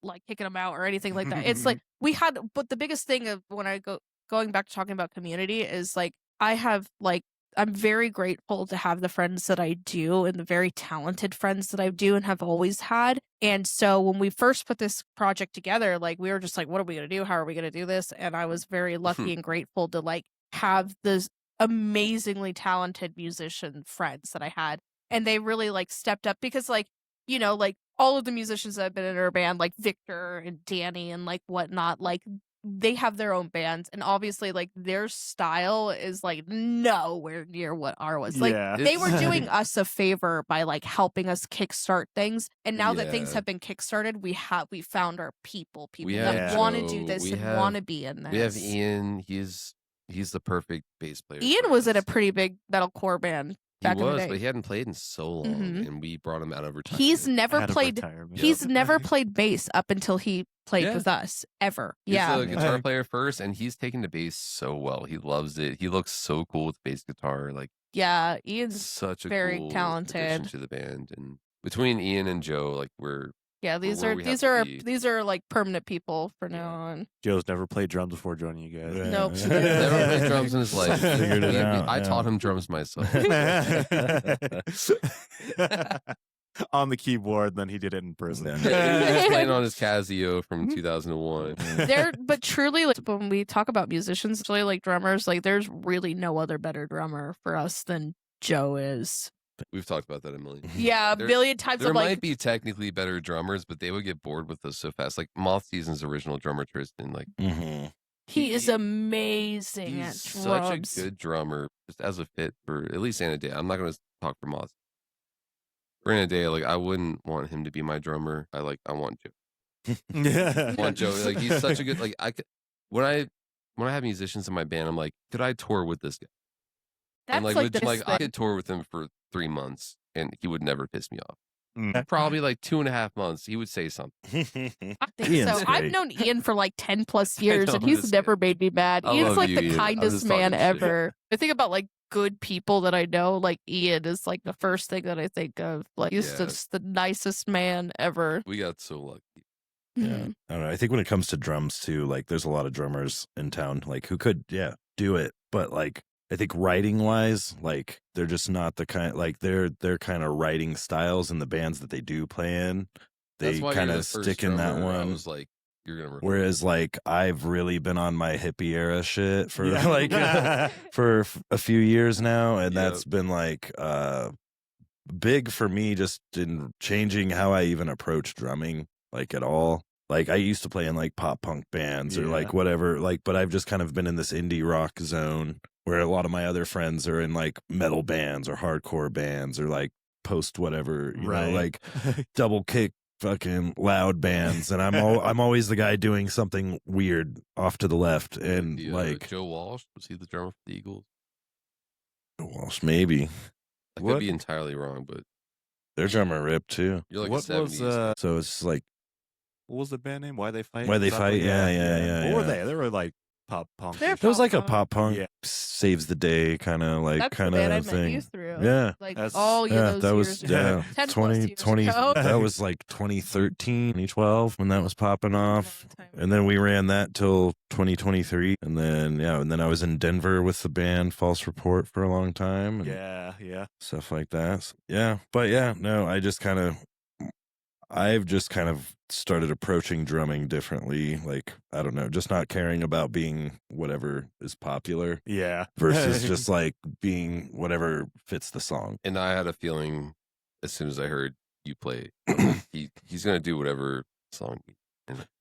like kicking them out or anything like that. It's like but the biggest thing of when I going back to talking about community is like I'm very grateful to have the friends that I do and the very talented friends that I do and have always had. And so when we first put this project together, like we were just like, what are we going to do? How are we going to do this? And I was very lucky and grateful to like have this amazingly talented musician friends that I had. And they really like stepped up because like, you know, like all of the musicians that have been in our band, like Victor and Danny and like whatnot, like they have their own bands, and obviously like their style is like nowhere near what ours was. Like Yeah. they were doing us a favor by like helping us kickstart things, and now that things Yeah. have been kickstarted, we found our people We that have want to Joe, do this we and have- want to be in this. We have Ian. He's the perfect bass player. Ian for was in us. a pretty big metalcore band He back in the was, day. but he hadn't played in so long, Mhm. and we brought him out of retirement. He's never Out of played. retirement. He's never played bass up until he played Yeah. with us ever. He's Yeah. a guitar player first, and he's taking the bass so well. He loves it. He looks so cool with bass guitar. Like Yeah. Ian's such a very cool talented. addition to the band. And between Ian and Joe, like yeah, these where are we have these to are be. these are like permanent people for now Yeah. on. Joe's never played drums before joining you guys. Yeah. Nope. never played drums in his life. Figured it out, I yeah. taught him drums myself. On the keyboard, then he did it in person. Yeah, he was playing on his Casio from 2001. But truly, like, when we talk about musicians, especially like drummers, like there's really no other better drummer for us than Joe is. We've talked about that a million. Yeah, a There- million times. There I'm might like, be technically better drummers, but they would get bored with us so fast. Like Moth Season's original drummer Tristan, like Mhm. he is amazing at he's drums. such a good drummer, just as a fit for at least Anaideia. I'm not going to talk for Moth. For Anaideia, like I wouldn't want him to be my drummer. I want Joe. I want Joe. Like he's such a good. Like when I have musicians in my band, I'm like, could I tour with this guy? That's And like, like this I thing. could tour with him for 3 months, and he would never piss me off. Mm. Probably like 2.5 months, he would say something. I think Ian's so. I've great. known Ian for like 10 plus years, know, and I'm he's just never made me mad. I Ian's love like you, the Ian. I'm kindest just man talking shit. ever. I think about like good people that I know, like Ian is like the first thing that I think of. Like he's Yeah. just the nicest man ever. We got so lucky. Yeah. Mhm. I don't know. I think when it comes to drums too, like there's a lot of drummers in town like who could, do it. But like I think writing wise, like they're just not the kind like their kind of writing styles in the bands that they do play in. They That's why kind you're of the first stick in that drummer I one. was like, you're gonna record. Whereas like I've really been on my hippie era shit for for a few years now, and that's been like big for me just in changing how I even approach drumming like at all. Like I used to play in like pop punk bands or like whatever, like, but I've just kind of been in this indie rock zone where a lot of my other friends are in like metal bands or hardcore bands or like post whatever, you know, like double kick fucking loud bands, and I'm always the guy doing something weird off to the left. And like Joe Walsh, was he the drummer for the Eagles? Joe Walsh, maybe. I could be entirely wrong, but their drummer ripped too. You're like what was so it's like, what was the band name? Why They Fight? Why They Fight? Yeah. What were they? They were like pop punk. It was like a pop punk saves the day kind of like That's kind the band I of met thing. you through. Yeah, like That's- all that was 2020. ago. That was like 2013, 2012 when that was popping off. And then we ran that till 2023, and then I was in Denver with the band False Report for a long time. And stuff like that. I've just kind of started approaching drumming differently. Like, I don't know, just not caring about being whatever is popular. Yeah. Versus just like being whatever fits the song. And I had a feeling as soon as I heard you play, he's going to do whatever song.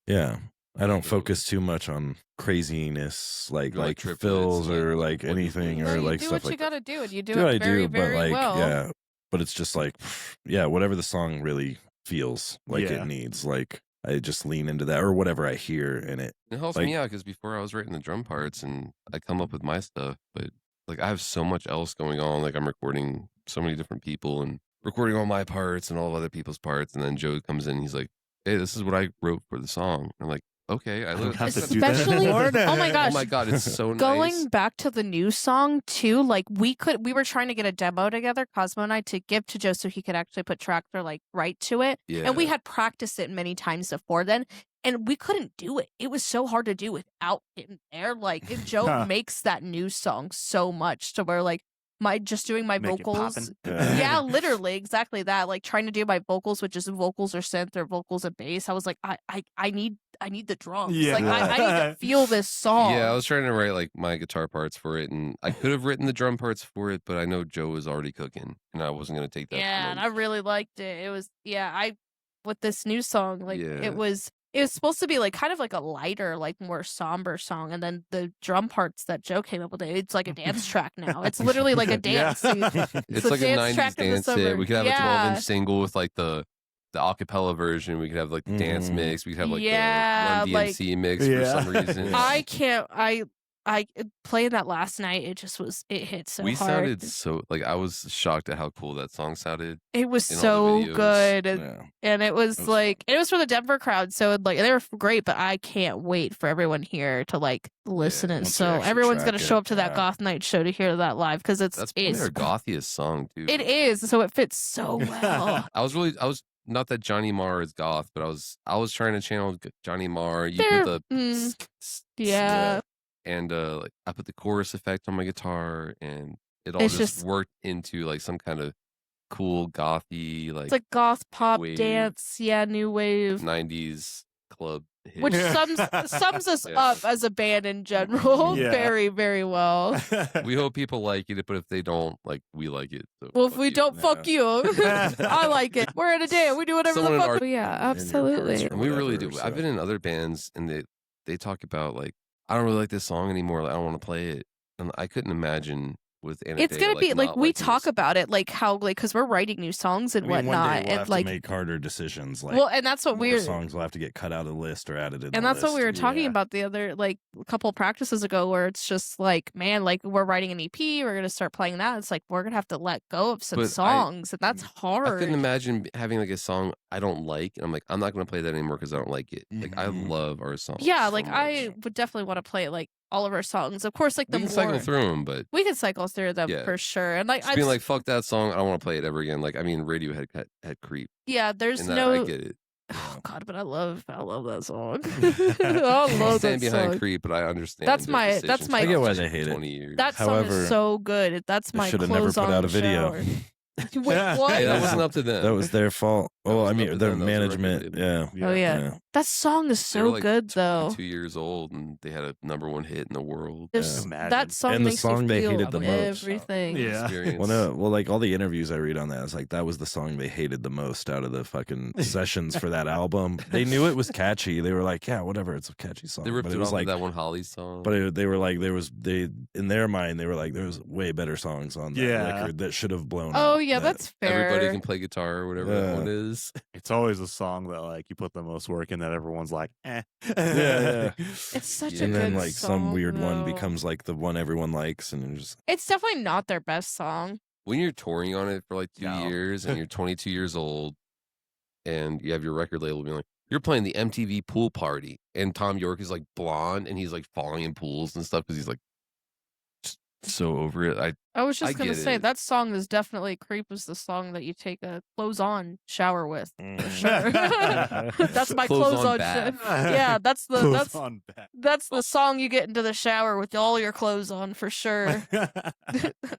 Yeah. I don't focus too much on craziness, like fills or like anything or like stuff like that. You do what you got to do, and you do it very, very well. Yeah. But it's just like, whatever the song really feels like it needs. Like I just lean into that or whatever I hear in it. It helps me out because before I was writing the drum parts and I come up with my stuff, but like I have so much else going on. Like I'm recording so many different people and recording all my parts and all of other people's parts. And then Joe comes in and he's like, hey, this is what I wrote for the song. And I'm like, okay, I don't have to do that especially anymore. oh my gosh, oh my god, it's so nice. Going back to the new song too, like we were trying to get a demo together, Cosmo and I, to give to Joe so he could actually put tractor like right to it. And we had practiced it many times before then, and we couldn't do it. It was so hard to do without him there. Like Joe makes that new song so much to where like doing my vocals. Yeah, literally exactly that. Like trying to do my vocals with just vocals or synth or vocals and bass. I was like, I need the drums. Like I need to feel this song. Yeah, I was trying to write like my guitar parts for it, and I could have written the drum parts for it, but I know Joe was already cooking, and I wasn't going to take that. Yeah, and I really liked it. It was with this new song, like it was supposed to be like kind of like a lighter, like more somber song, and then the drum parts that Joe came up with, it's like a dance track now. It's literally like a dance. It's like a 90s dance hit. We could have a 12-inch single with like the acapella version. We could have like the dance mix. We could have like the Run DMC mix for some reason. I playing that last night. It hit so hard. We sounded so like I was shocked at how cool that song sounded. It was so good, and it was like it was for the Denver crowd. So like they were great, but I can't wait for everyone here to like listen. And so everyone's gonna show up to that Goth night show to hear that live because it's their gothiest song too. It is, so it fits so well. I was not that Johnny Marr is goth, but I was trying to channel Johnny Marr. You put the and like I put the chorus effect on my guitar, and it all just worked into like some kind of cool gothy, like it's like goth pop wave, dance, new wave, 90s club hit. Which sums us up as a band in general very, very well. We hope people like it, but if they don't, like we like it. So well, if we don't, fuck you. I like it. We're in a day. We do whatever the fuck. Yeah, absolutely. And we really do. I've been in other bands, and they talk about like, I don't really like this song anymore. Like, I don't want to play it. And I couldn't imagine with Anaideia, it's gonna be like we talk this. about it, like how like because we're writing new songs and whatnot, one day we'll and have like to make harder decisions. Like, well, and that's what we're songs will have to get cut out of the list or added in. And that's what we were talking about the other like a couple of practices ago, where it's just like, man, like we're writing an EP, we're gonna start playing that. It's like we're gonna have to let go of some songs, and that's hard. I couldn't imagine having like a song I don't like, and I'm like, I'm not gonna play that anymore because I don't like it. Like I love our songs. Yeah, like I would definitely want to play like all of our songs, of course. Like we can cycle through them, but we can cycle through them for sure. And like, just being like, fuck that song, I don't want to play it ever again. Like, I mean, Radiohead had Creep. Yeah, there's I get it. Oh God, but I love that song. I love stand that behind song. Creep, but I understand. That's my. I get why they hate it. 20 years. That song is so good. That's my should have never put out a video. Wait, what? Hey, that wasn't up to them. That was their fault. Well, I mean, their management. Yeah. Oh yeah. That song is They were so like good though. 2 years old, and they had a #1 hit in the world. That song And the makes song you they feel hated the most. everything. Yeah. Well, no, well, like all the interviews I read on that, it's like that was the song they hated the most out of the fucking sessions for that album. They knew it was catchy. They were like, yeah, whatever, it's a catchy song. They ripped but it was off like of that one Holly song. But they were like, in their mind, they were like, there was way better songs on that record that should have blown up. Oh yeah, that's fair. Everybody can play guitar or whatever that one is. It's always a song that like you put the most work in that everyone's like, eh. Yeah. It's such a good And then like song, some weird one though. becomes like the one everyone likes, and just It's definitely not their best song. When you're touring on it for like 2 years and you're 22 years old and you have your record label being like, you're playing the MTV pool party, and Tom York is like blonde and he's like falling in pools and stuff because he's like just so over it. I was just I gonna get say it. that song is definitely "Creep" is the song that you take a clothes on shower with. For sure. That's my clothes on. Yeah, that's the song you get into the shower with all your clothes on for sure.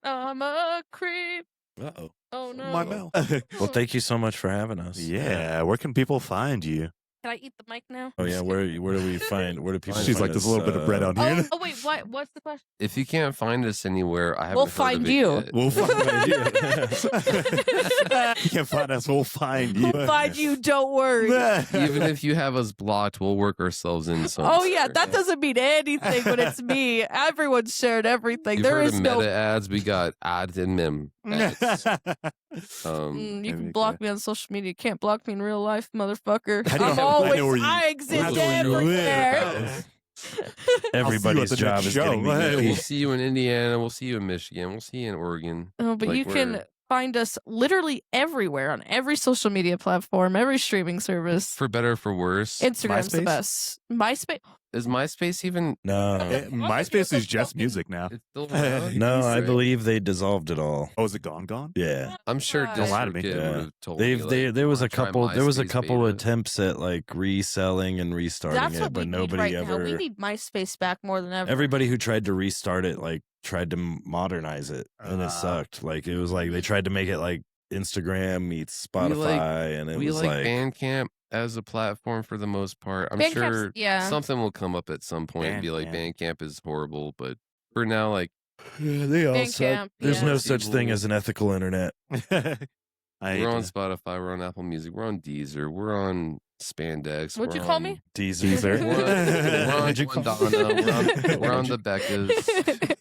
I'm a creep. Uh-oh. Oh no. My mouth. Well, thank you so much for having us. Yeah. Where can people find you? Can I eat the mic now? Oh yeah, where do we find? Where do people? She's find like, there's a us, little bit of bread on here. Oh wait, what? What's the question? If you can't find us anywhere, I haven't We'll heard find of it you. yet. We'll find you. You can't find us. We'll find you. We'll find you. Don't worry. Even if you have us blocked, we'll work ourselves in somewhere. Oh yeah, that doesn't mean anything when it's me. Everyone's shared everything. You've There heard is of no. meta ads. We got ads and mem ads. You can block me on social media. You can't block me in real life, motherfucker. How do you I'm know- I know where always. you- I I exist know where you everywhere. live. Everybody's the job next is show. getting We'll me. see you in Indiana. We'll see you in Michigan. We'll see you in Oregon. Oh, but Like, you can find us literally everywhere on every social media platform, every streaming service. For better or for worse. Instagram's the MySpace? best. MySpace. Is MySpace even? No, MySpace is just music now. It's still around? no, I Right? believe they dissolved it all. Oh, is it gone? Yeah. I'm sure Don't lie to me. DistroKid Yeah. would have told They've me. Like, there was a "Wanna try couple MySpace beta?" attempts at like reselling and restarting That's it, what but we need nobody right ever. now. We need MySpace back more than ever. Everybody who tried to restart it like tried to modernize it, and it sucked. Like it was like they tried to make it like Instagram meets Spotify, and it We was like like Bandcamp as a platform for the most part. I'm Bandcamp's- sure yeah. something will come up at some point and be like, Bandcamp is horrible, but for now, like, they all suck. Bandcamp, There's yeah. no such thing as an ethical internet. I hate we're on that. Spotify, we're on Apple Music, we're on Deezer, we're on Spandex. What'd we're you call on- me? Deezer. We're on What'd you call- Donna, we're on the Beccas,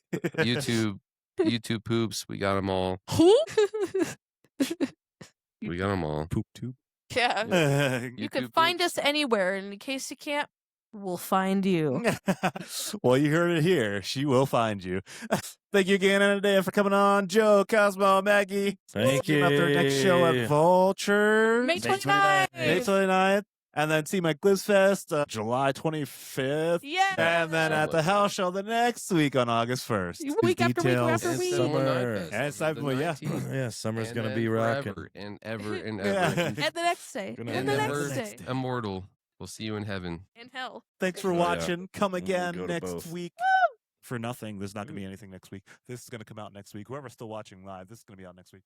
YouTube poops. We got them all. Who? We got them all. Poop tube. Yeah. You can YouTube find us anywhere, and in case you can't, we'll find you. Well, you heard it here. She will find you. Thank you again, Anaideia, for coming on. Joe, Cosmo, Maggie. Thank See you after our next show at you. Vulture. May 29th. May 29th. And then see my Glizzfest July 25th. Yeah. And then at the house show the next week on August 1st. Week after week Details. after week. Summer. And Cyber, yeah. Yeah, summer's And gonna then be rocking. forever and ever and Yeah. ever. And the next day. Gonna And and the never next day. immortal. We'll see you in heaven. In hell. Thanks for Oh, yeah. watching. Come We'll again go to next both. week. For nothing. There's not going to be anything next week. This is going to come out next week. Whoever's still watching live, this is going to be out next week.